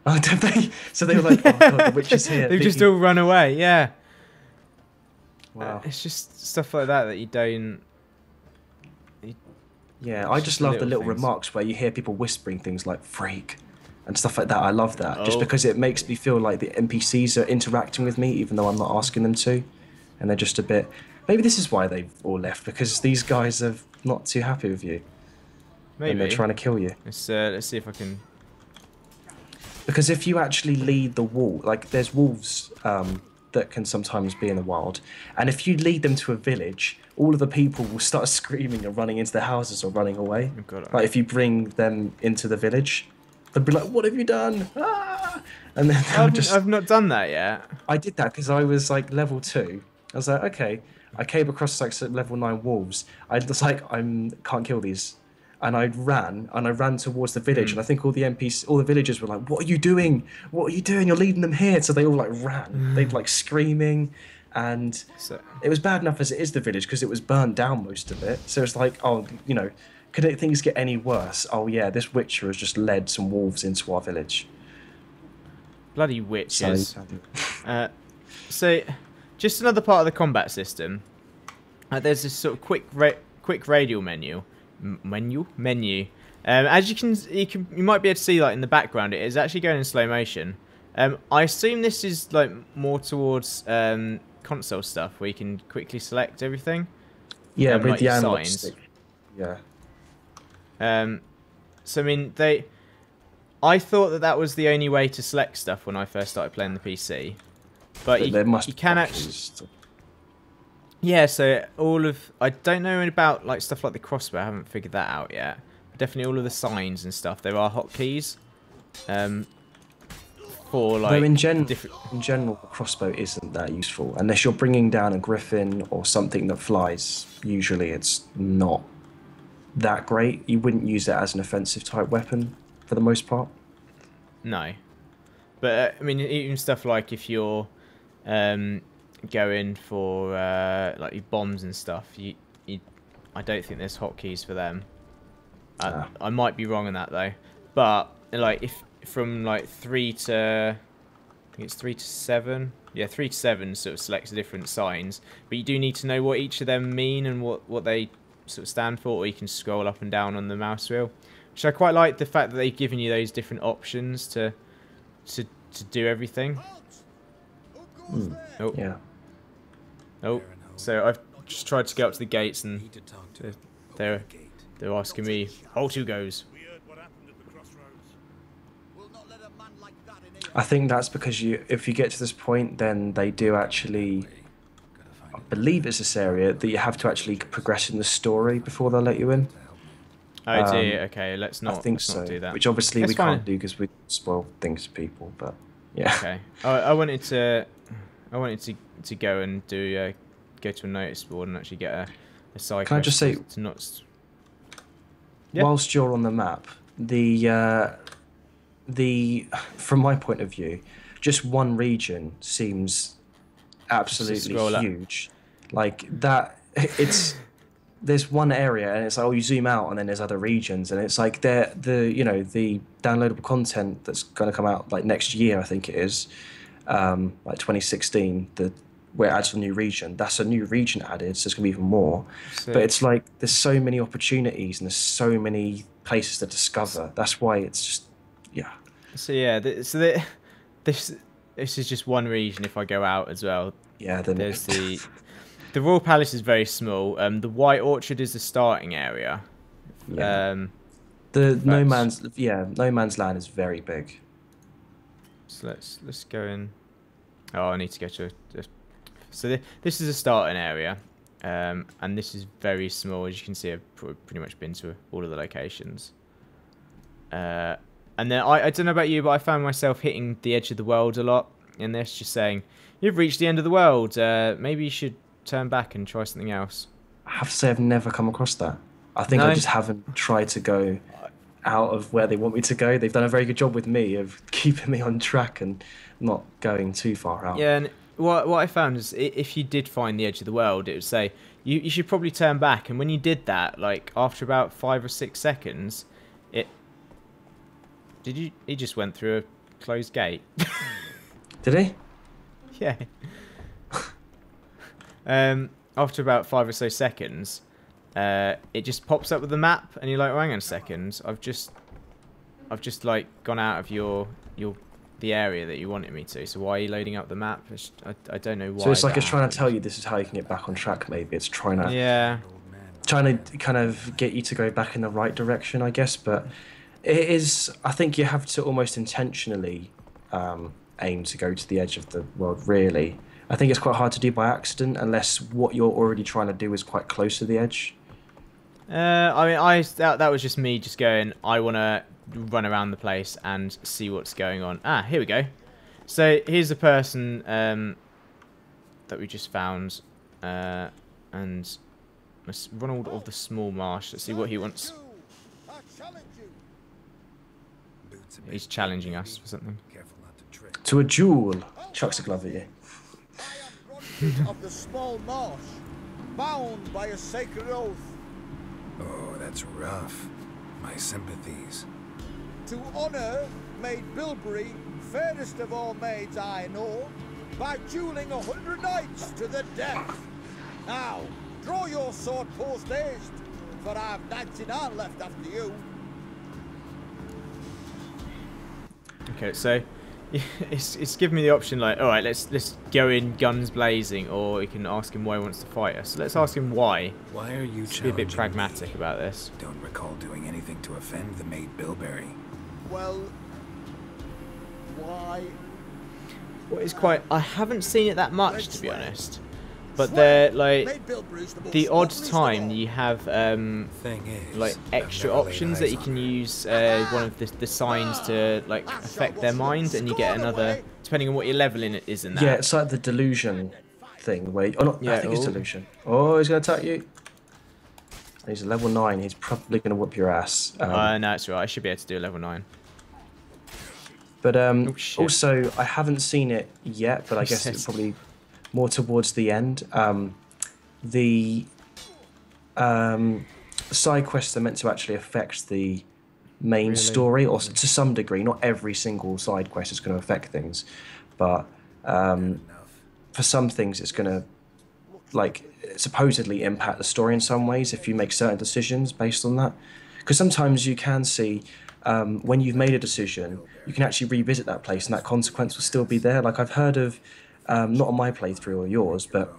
Oh, did they? So they were like, oh god, the witch is here. They've just all run away, yeah. Wow. It's just stuff like that you don't... Yeah, I just love the little remarks where you hear people whispering things like freak and stuff like that. I love that, just because it makes me feel like the NPCs are interacting with me even though I'm not asking them to. And they're just a bit... Maybe this is why they've all left, because these guys are not too happy with you. Maybe. And they're trying to kill you. Let's see if I can... Because if you actually lead the wolf... Like, there's wolves that can sometimes be in the wild. And if you lead them to a village, all of the people will start screaming and running into their houses or running away. Oh God, like, if you bring them into the village, they'll be like, what have you done? Ah! And then I've not done that yet. I did that because I was, like, level 2. I was like, okay... I came across like level 9 wolves. I was like, can't kill these, and I ran towards the village, and I think all the villagers were like, "What are you doing? What are you doing? You're leading them here!" So they all like ran. They'd like screaming, and it was bad enough as it is the village because it was burned down most of it. So it's like, oh, could things get any worse? Oh yeah, this witcher has just led some wolves into our village. Bloody witches. So. Just another part of the combat system. There's this sort of quick radial menu Menu. As you might be able to see, like in the background, it is actually going in slow motion. I assume this is like more towards console stuff, where you can quickly select everything. Yeah, with like the your analog signs. stick. Yeah. So I mean, I thought that was the only way to select stuff when I first started playing the PC. But there must you be can options. actually. Yeah, so I don't know about like stuff like the crossbow. I haven't figured that out yet. But definitely all of the signs and stuff. There are hotkeys. For like. Though in general, the crossbow isn't that useful unless you're bringing down a griffin or something that flies. Usually, it's not that great. You wouldn't use it as an offensive type weapon for the most part. No, but I mean, even stuff like if you're going for like your bombs and stuff, I don't think there's hotkeys for them. I might be wrong on that though, but like if from like 3 to, I think it's 3 to 7. Yeah, 3 to 7 sort of selects the different signs, but you do need to know what each of them mean and what they sort of stand for, or you can scroll up and down on the mouse wheel. Which I quite like the fact that they've given you those different options to do everything. Oh. Yeah. Oh. So I've just tried to get up to the gates and they're asking me, "Halt, who goes?" I think that's because if you get to this point, then they do actually, I believe it's this area that you have to actually progress in the story before they'll let you in. Oh dear. Okay, let's not. I think let's not do that. Which obviously That's we fine. can't do because we spoil things to people. But yeah. Okay. I wanted to go and do go to a notice board and actually get a side. Can I just say, to not... whilst you're on the map, from my point of view, just one region seems absolutely huge. Like that, there's one area and it's like, oh, you zoom out and then there's other regions and it's like the downloadable content that's going to come out like next year, I think it is, like 2016, where it adds a new region. That's a new region added, so it's going to be even more. But it's like there's so many opportunities and there's so many places to discover. That's why it's just, yeah. So yeah, this is just one region. If I go out as well, yeah, then there's the Royal Palace is very small. The White Orchard is the starting area. Yeah. No Man's Land is very big. So let's go in. Oh, I need to go to so this is a starting area, and this is very small. As you can see, I've pretty much been to all of the locations. And then I don't know about you, but I found myself hitting the edge of the world a lot in this, just saying, "You've reached the end of the world. Maybe you should turn back and try something else." I have to say I've never come across that. I think I just haven't tried to go out of where they want me to go. They've done a very good job with me of keeping me on track and not going too far out. Yeah, and what I found is if you did find the edge of the world, it would say you should probably turn back. And when you did that, like after about 5 or 6 seconds, he just went through a closed gate. Did he? Yeah. After about 5 or so seconds, it just pops up with the map, and you're like, oh, hang on a second, I've just like gone out of the area that you wanted me to. So why are you loading up the map? I don't know why. So it's like it's trying to tell you this is how you can get back on track. Maybe it's trying to kind of get you to go back in the right direction, I guess. But it is. I think you have to almost intentionally aim to go to the edge of the world. Really, I think it's quite hard to do by accident unless what you're already trying to do is quite close to the edge. I mean, that was just me just going, I want to run around the place and see what's going on. Ah, here we go. So here's the person that we just found, and Ronald of the Small Marsh. Let's see what he wants. He's challenging us for something. To a duel. Chucks a glove at you. Of the Small Marsh, bound by a sacred oath. Oh, that's rough. My sympathies. To honour Maid Bilberry, fairest of all maids I know, by duelling 100 knights to the death. Now, draw your sword post haste, for I've 99 left after you. Okay, so it's given me the option like, all right, let's go in guns blazing, or you can ask him why he wants to fight us. So let's ask him why. Why are you Be a bit challenging pragmatic me? about this. Don't recall doing anything to offend the maid Bilberry. Well, why? Well, it's quite. I haven't seen it that much, to be honest. But they're like the odd time you have Thing is, like I've extra never laid options that eyes you on can her. use one of the signs to like affect their mind, and you get another depending on what your leveling it is in that. Yeah, it's like the delusion thing where, oh, not, Yeah, I think it's oh. delusion. Oh, he's going to attack you. He's a level 9. He's probably going to whoop your ass. No, it's right. I should be able to do a level 9. But shit. also, I haven't seen it yet, but I guess it's probably more towards the end. The side quests are meant to actually affect the main story, or to some degree. Not every single side quest is going to affect things, but for some things it's going to, like, supposedly impact the story in some ways if you make certain decisions based on that. Because sometimes you can see when you've made a decision, you can actually revisit that place and that consequence will still be there. Like, I've heard of, not on my playthrough or yours, but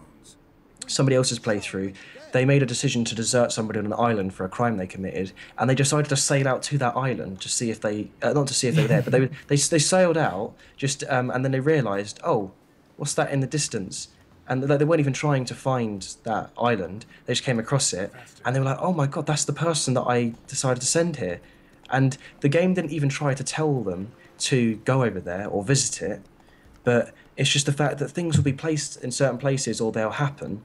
somebody else's playthrough, they made a decision to desert somebody on an island for a crime they committed, and they decided to sail out to that island to see if they, not to see if they were there, but they sailed out, just, and then they realised, oh, what's that in the distance? And they weren't even trying to find that island, they just came across it, and they were like, oh my god, that's the person that I decided to send here. And the game didn't even try to tell them to go over there or visit it, but it's just the fact that things will be placed in certain places or they'll happen.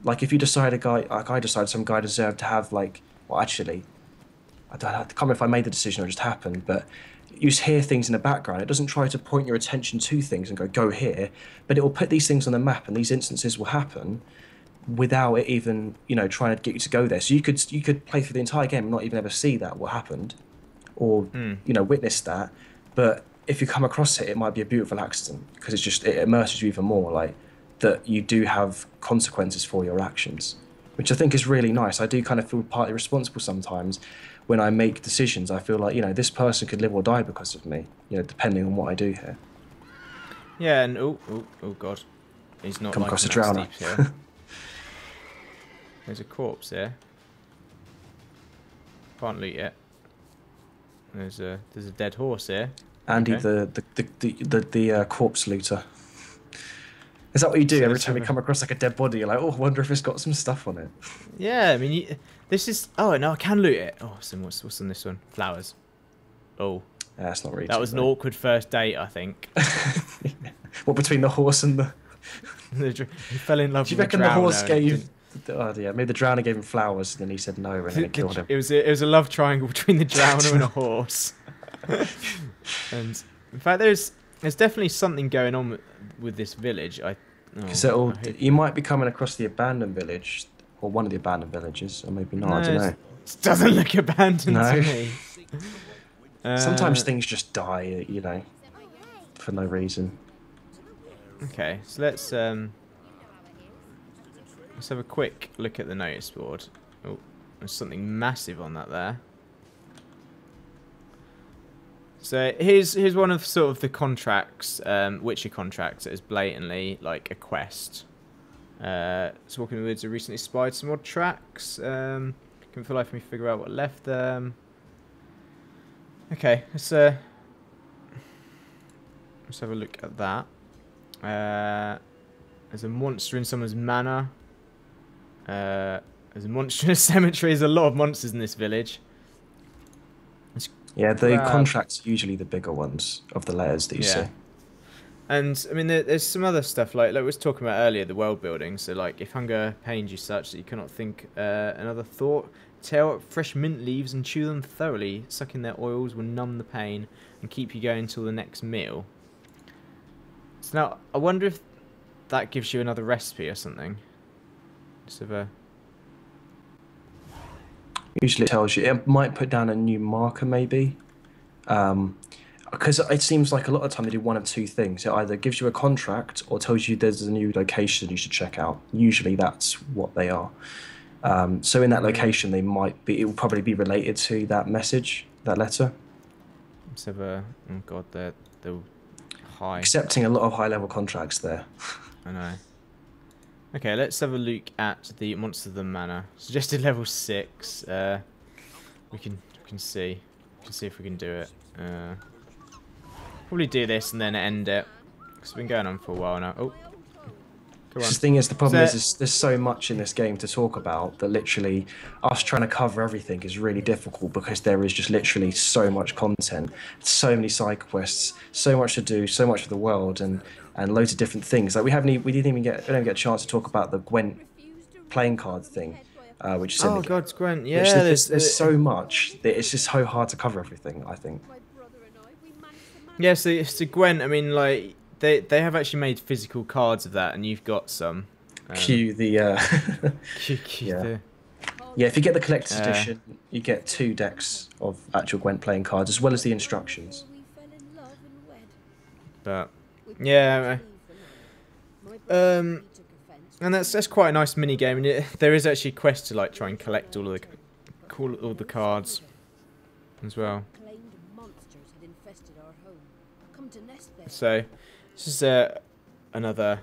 Like if you decide I decided some guy deserved to have, like, well, actually, I can't remember if I made the decision or it just happened, but you just hear things in the background. It doesn't try to point your attention to things and go here, but it will put these things on the map, and these instances will happen without it even, trying to get you to go there. So you could play through the entire game and not even ever see that what happened, or witness that. But if you come across it, it might be a beautiful accident, because it immerses you even more, like that you do have consequences for your actions, which I think is really nice. I do kind of feel partly responsible sometimes when I make decisions. I feel like, this person could live or die because of me, depending on what I do here. Yeah, and oh god, he's not come like across a drowner. There's a corpse there. Can't loot yet. There's a dead horse here. Andy, okay. the corpse looter. Is that what you do every time you come across like a dead body? You're like, oh, I wonder if it's got some stuff on it. Yeah, I mean, this is. Oh no, I can loot it. Oh, what's on this one? Flowers. Oh. Yeah, that's not really. That was an awkward first date, I think. What, between the horse and the? He fell in love. Do you with reckon the horse gave? Oh yeah, maybe the drowner gave him flowers, and then he said no, and then it killed him. It was a love triangle between the drowner and a horse. And in fact, there's definitely something going on with this village. Because you might be coming across the abandoned village, or one of the abandoned villages, or maybe not. No, I don't know. It doesn't look abandoned to me. Sometimes things just die, for no reason. Okay, so let's have a quick look at the notice board. Oh, there's something massive on that there. So here's one of sort of the contracts, Witcher contracts, that is blatantly like a quest. So Walking in the Woods have recently spied some odd tracks. Can for life me figure out what left them. Okay, let's have a look at that. There's a monster in someone's manor. There's a monster in a cemetery. There's a lot of monsters in this village. Yeah, the contracts are usually the bigger ones of the letters that you see. And I mean, there's some other stuff like we was talking about earlier, the world building. So like, if hunger pains you such that you cannot think another thought, tear up fresh mint leaves and chew them thoroughly. Sucking their oils will numb the pain and keep you going until the next meal. So now, I wonder if that gives you another recipe or something. Just have a... Usually it tells you. It might put down a new marker, maybe. Because it seems like a lot of the time they do one of two things. It either gives you a contract or tells you there's a new location you should check out. Usually that's what they are. So in that location, they might be. It will probably be related to that message, that letter. Let's have a. Oh god, they're high. Accepting a lot of high-level contracts there. I know. Okay, let's have a look at the Monster of the Manor. Suggested level 6. We can see. We can see if we can do it. Probably do this and then end it. Because it's been going on for a while now. Oh. Go on. The thing is, the problem is there's so much in this game to talk about that literally us trying to cover everything is really difficult because there is just literally so much content, so many side quests, so much to do, so much for the world, and loads of different things. Like we don't even get a chance to talk about the Gwent playing card thing, which is in the game. God, Gwent, yeah. There's so much that it's just so hard to cover everything, I think. Yeah, so it's the Gwent. I mean, like. They have actually made physical cards of that, and you've got some. Cue the. Yeah. Yeah, if you get the collector's edition, you get 2 decks of actual Gwent playing cards, as well as the instructions. But yeah, and that's quite a nice mini game, and there is actually a quest to like try and collect all the cards as well. So. This is another.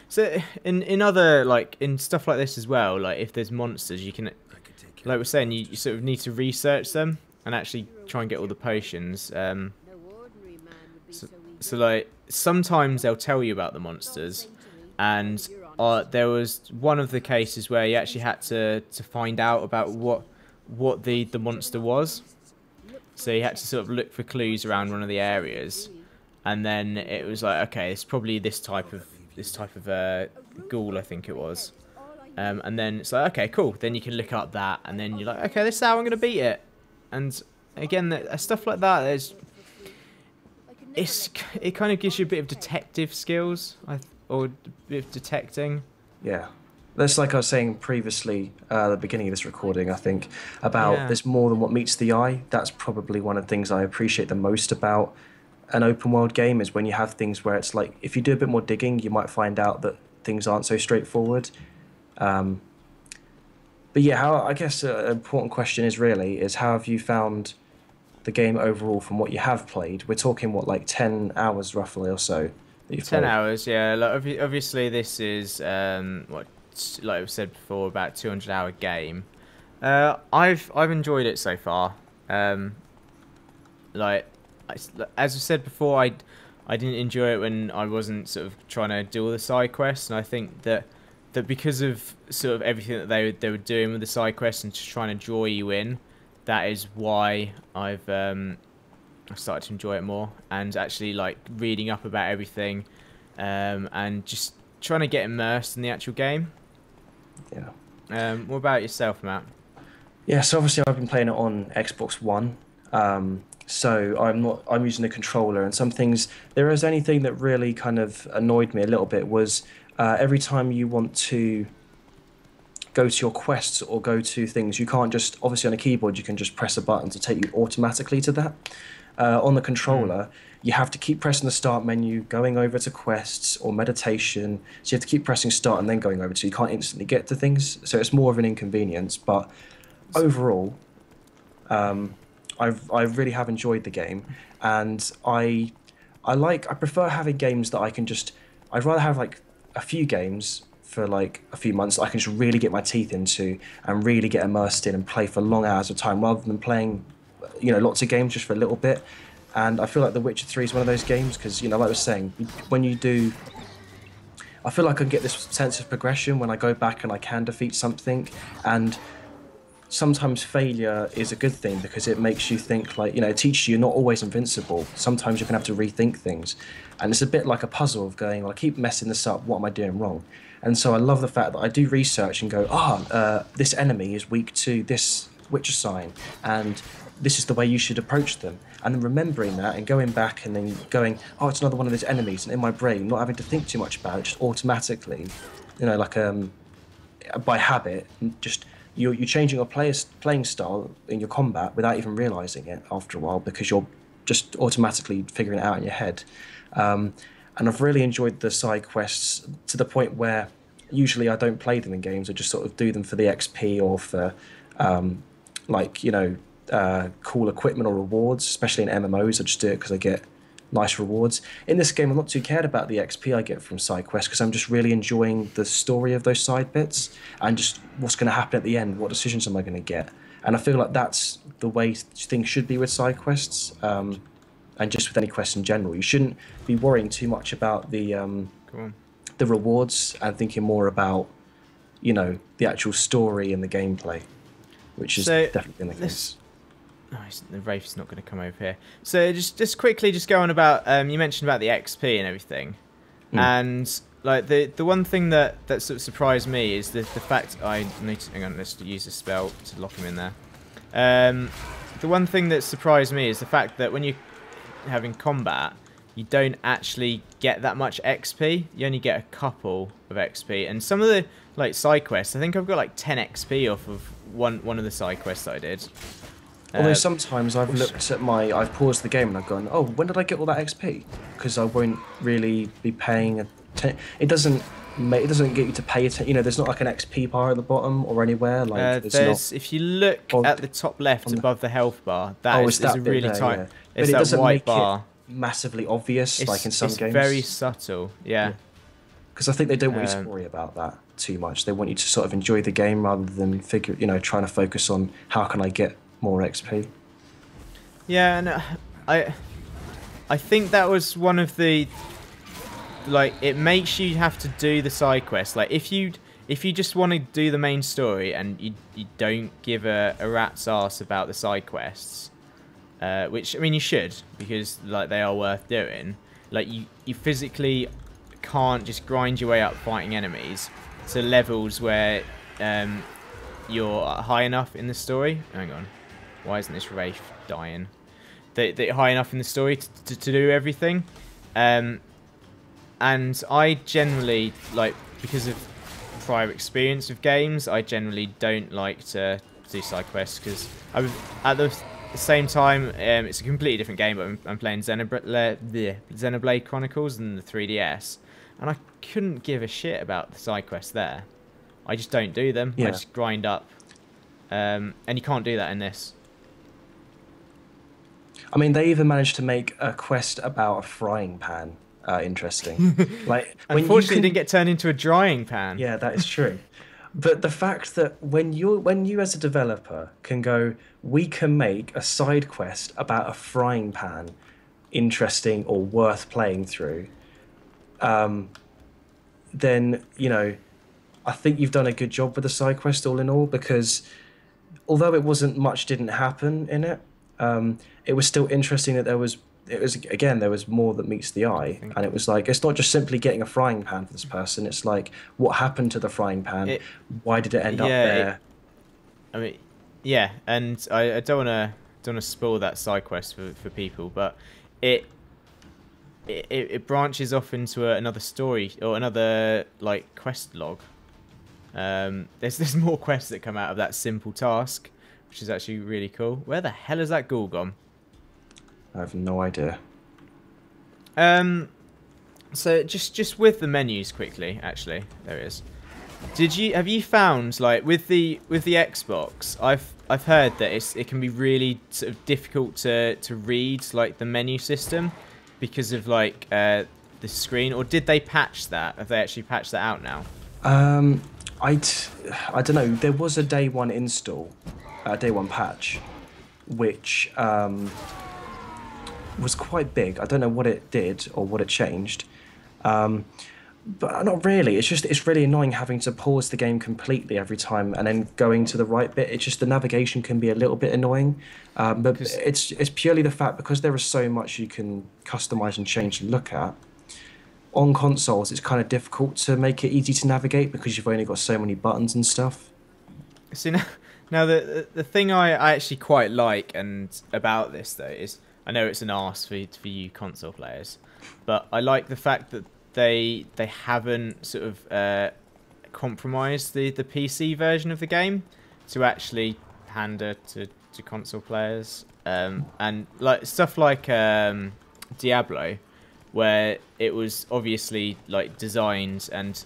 So in other in stuff like this as well, like if there's monsters, you can, like we're saying, you sort of need to research them and actually try and get all the potions. So like sometimes they'll tell you about the monsters, and there was one of the cases where you actually had to find out about what the monster was. So you had to sort of look for clues around one of the areas. And then it was like, okay, it's probably this type of ghoul, I think it was. And then it's like, okay, cool. Then you can look up that, and then you're like, okay, this is how I'm gonna beat it. And again, stuff like that. It kind of gives you a bit of detective skills, or a bit of detecting. Yeah, that's like I was saying previously at the beginning of this recording. I think about there's more than what meets the eye. That's probably one of the things I appreciate the most about an open world game, is when you have things where it's like, if you do a bit more digging, you might find out that things aren't so straightforward. But yeah, I guess an important question is how have you found the game overall from what you have played? We're talking what, like 10 hours roughly or so that you've 10 played? hours, yeah. Like, obviously this is like I've said before, about 200-hour game. I've enjoyed it so far. Like, as I said before, I didn't enjoy it when I wasn't sort of trying to do all the side quests, and I think that because of sort of everything that they were doing with the side quests and just trying to draw you in, that is why I've started to enjoy it more, and actually like reading up about everything, and just trying to get immersed in the actual game. Yeah. What about yourself, Matt? Yeah, so obviously I've been playing it on Xbox One. So I'm using the controller, and some things, there is anything that really kind of annoyed me a little bit was every time you want to go to your quests or go to things, you can't just, obviously on a keyboard you can just press a button to take you automatically to that. On the controller, you have to keep pressing the start menu, going over to quests or meditation, so you have to keep pressing start and then going over to, you can't instantly get to things, so it's more of an inconvenience. But overall, I really have enjoyed the game, and I prefer having games that I can just, I'd rather have like a few games for like a few months that I can just really get my teeth into and really get immersed in and play for long hours of time, rather than playing, lots of games just for a little bit. And I feel like The Witcher 3 is one of those games, because, like I was saying, when you do, I feel like I get this sense of progression when I go back and I can defeat something, and sometimes failure is a good thing because it makes you think, like, it teaches you you're not always invincible. Sometimes you're going to have to rethink things. And it's a bit like a puzzle of going, well, I keep messing this up, what am I doing wrong? And so I love the fact that I do research and go, this enemy is weak to this Witcher sign, and this is the way you should approach them. And then remembering that and going back and then going, oh, it's another one of those enemies, and in my brain, not having to think too much about it, just automatically, by habit, just... You're changing your playing style in your combat without even realising it after a while, because you're just automatically figuring it out in your head. And I've really enjoyed the side quests to the point where usually I don't play them in games. I just sort of do them for the XP or for like cool equipment or rewards. Especially in MMOs, I just do it because I get nice rewards. In this game, I'm not too cared about the XP I get from side quests because I'm just really enjoying the story of those side bits and just what's going to happen at the end. What decisions am I going to get? And I feel like that's the way things should be with side quests, and just with any quest in general. You shouldn't be worrying too much about the rewards and thinking more about, the actual story and the gameplay, which is definitely the case. Nice. The Wraith's not going to come over here. So just quickly, just go on about you mentioned about the XP and everything, and like the one thing that sort of surprised me is the fact I need to hang on. Let's use a spell to lock him in there. The one thing that surprised me is the fact that when you're having combat, you don't actually get that much XP. You only get a couple of XP, and some of the like side quests, I think I've got like 10 XP off of one of the side quests that I did. Although sometimes I've looked at I've paused the game and I've gone, oh, when did I get all that XP? Because I won't really be paying attention. It doesn't get you to pay attention. There's not like an XP bar at the bottom or anywhere. Like there's if you look at the top left above the health bar, is a really tight. Yeah. It's but it doesn't white make bar. It massively obvious, like in some games. It's very subtle, yeah. Because I think they don't want you to worry about that too much. They want you to sort of enjoy the game rather than trying to focus on how can I get more XP. Yeah, and I think that was one of the it makes you have to do the side quest. Like if you just want to do the main story and you don't give a rat's ass about the side quests, which I mean you should, because like they are worth doing. Like you physically can't just grind your way up fighting enemies to levels where you're high enough in the story. Hang on. Why isn't this Wraith dying? They're high enough in the story to do everything. And I generally, because of prior experience with games, I generally don't like to do side quests because at the same time, it's a completely different game, but I'm playing Xenoblade Chronicles and the 3DS, and I couldn't give a shit about the side quests there. I just don't do them. Yeah. I just grind up. And you can't do that in this. I mean, they even managed to make a quest about a frying pan interesting. Unfortunately, it didn't get turned into a drying pan. Yeah, that is true. But the fact that when you as a developer can go, we can make a side quest about a frying pan interesting or worth playing through, then I think you've done a good job with the side quest all in all, because although it wasn't much didn't happen in it, it was still interesting that there was more that meets the eye, and it was like it's not just simply getting a frying pan for this person. It's like what happened to the frying pan, why did it end up there? And I don't want to spoil that side quest for people, but it branches off into another story or another quest log. There's more quests that come out of that simple task, which is actually really cool. Where the hell is that ghoul gone? I have no idea. So just with the menus quickly, actually, there it is. Have you found with the Xbox? I've heard that it can be really sort of difficult to read the menu system because of the screen, or did they patch that? Have they actually patched that out now? I don't know. There was a day one install, day one patch, which was quite big. I don't know what it did or what it changed, but not really. It's really annoying having to pause the game completely every time and then going to the right bit. It's just the navigation can be a little bit annoying, but it's purely the fact because there is so much you can customize and change and look at. On consoles, it's kind of difficult to make it easy to navigate because you've only got so many buttons and stuff. See, now the thing I actually quite like about this though is, I know it's an arse for you console players, but I like the fact that they haven't sort of compromised the PC version of the game to actually pander to console players, and stuff like Diablo, where it was obviously designed, and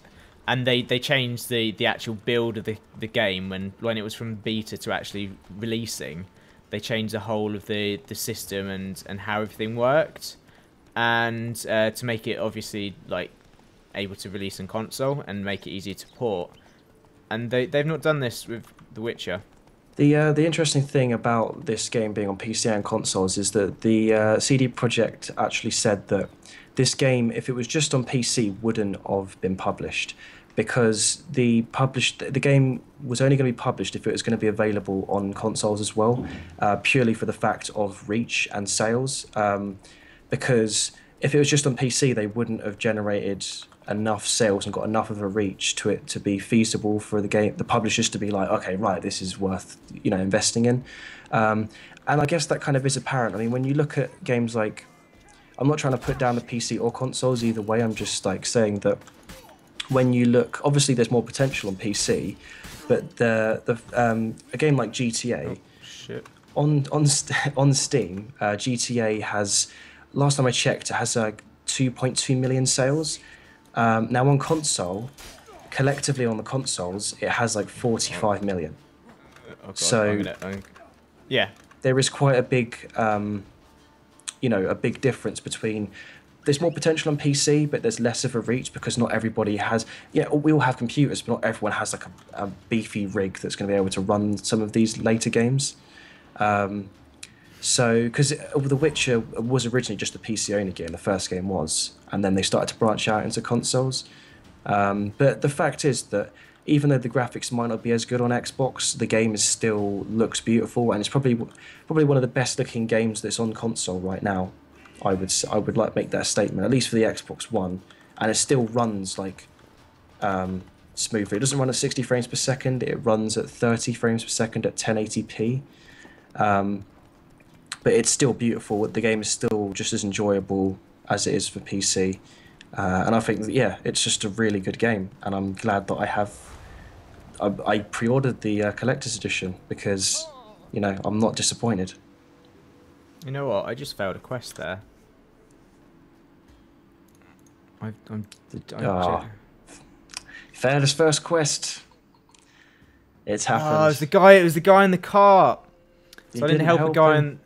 and they changed the actual build of the game when it was from beta to actually releasing. They changed the whole of the system and how everything worked, and to make it obviously like able to release on console and make it easier to port. And they've not done this with The Witcher. The interesting thing about this game being on PC and consoles is that the CD Projekt actually said that this game, if it was just on PC, wouldn't have been published, because the game was only going to be published if it was going to be available on consoles as well, purely for the fact of reach and sales. Because if it was just on PC, they wouldn't have generated enough sales and got enough of a reach to it to be feasible for the publishers to be like, okay, right, this is worth investing in. And I guess that kind of is apparent. I mean, when you look at games like, I'm not trying to put down the PC or consoles either way. I'm just like saying that when you look, obviously there's more potential on PC, but a game like GTA on Steam, GTA has, last time I checked, it has 2.2 million sales. Now on console, collectively on the consoles, it has like 45 million. Oh God, so yeah, there is quite a big, a big difference between. There's more potential on PC, but there's less of a reach because not everybody has. Yeah, we all have computers, but not everyone has like a beefy rig that's going to be able to run some of these later games. So, because The Witcher was originally just a PC only game, the first game was, and then they started to branch out into consoles. But the fact is that even though the graphics might not be as good on Xbox, the game is still looks beautiful, and it's probably one of the best looking games that's on console right now. I would like to make that statement, at least for the Xbox One, and it still runs like smoothly. It doesn't run at 60 frames per second; it runs at 30 frames per second at 1080p. But it's still beautiful. The game is still just as enjoyable as it is for PC, and I think it's just a really good game. And I'm glad that I pre-ordered the collector's edition because I'm not disappointed. You know what? I just failed a quest there. Failed his first quest. It's happened. Oh, it was the guy in the car. So I didn't help the guy.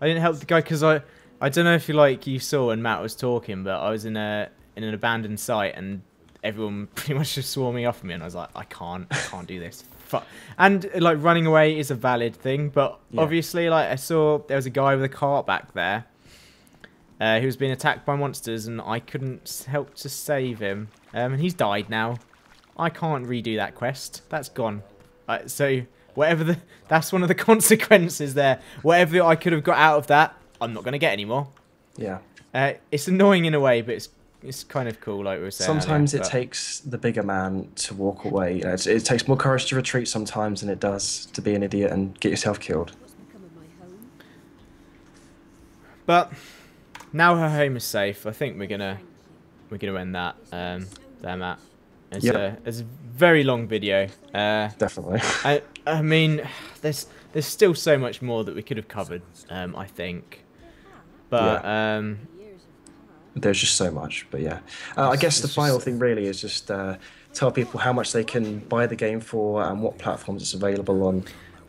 I didn't help the guy because I don't know if you saw when Matt was talking, but I was in an abandoned site and everyone pretty much just swore me off me, and I was like, I can't do this. Fuck. And like running away is a valid thing, but obviously I saw there was a guy with a cart back there who was being attacked by monsters, and I couldn't help to save him. And he's died now. I can't redo that quest. That's gone. So whatever that's one of the consequences there. Whatever I could have got out of that, I'm not going to get anymore. Yeah. It's annoying in a way, but it's kind of cool, like we were saying. Sometimes it takes the bigger man to walk away. It takes more courage to retreat sometimes than it does to be an idiot and get yourself killed. But now her home is safe. I think we're gonna end that there, Matt. It's a very long video. Definitely. I mean, there's still so much more that we could have covered. I think, but there's just so much. But I guess the final thing really is just tell people how much they can buy the game for and what platforms it's available on,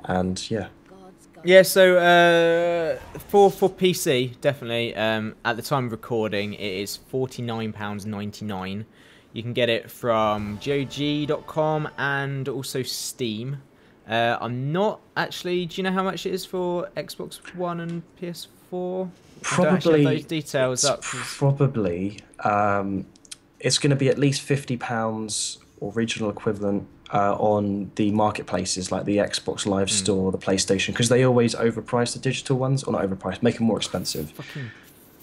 and so for PC, definitely, at the time of recording, it is £49.99. You can get it from GOG.com and also Steam. I'm not actually... Do you know how much it is for Xbox One and PS4? Probably... those details up. Probably. It's going to be at least £50 or regional equivalent on the marketplaces like the Xbox Live Store, the PlayStation, because they always overprice the digital ones, or not overprice, make them more expensive.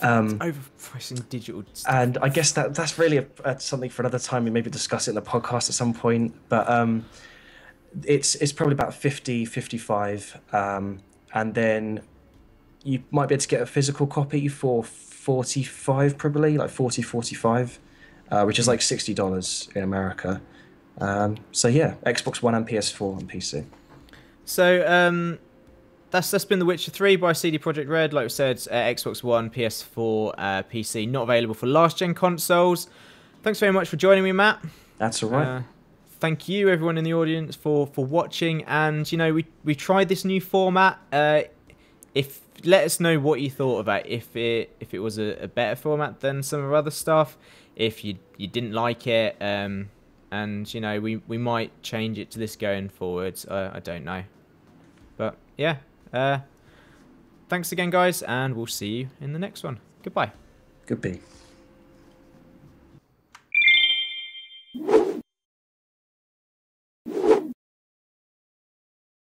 Overpricing digital stuff. And I guess that's really something for another time. We maybe discuss it in the podcast at some point. But it's probably about 50, 55, and then you might be able to get a physical copy for 45, probably like 40, 45, which is like $60 in America. Xbox One and PS4 and PC. So that's been The Witcher 3 by CD Projekt Red. Like we said, Xbox One, PS4, PC, not available for last-gen consoles. Thanks very much for joining me, Matt. That's all right. Thank you, everyone in the audience, for watching. And, you know, we tried this new format. Let us know what you thought about it. If it was a better format than some of our other stuff. If you didn't like it. And, you know, we might change it to this going forwards. I don't know. But, yeah. Thanks again, guys. And we'll see you in the next one. Goodbye. Goodbye.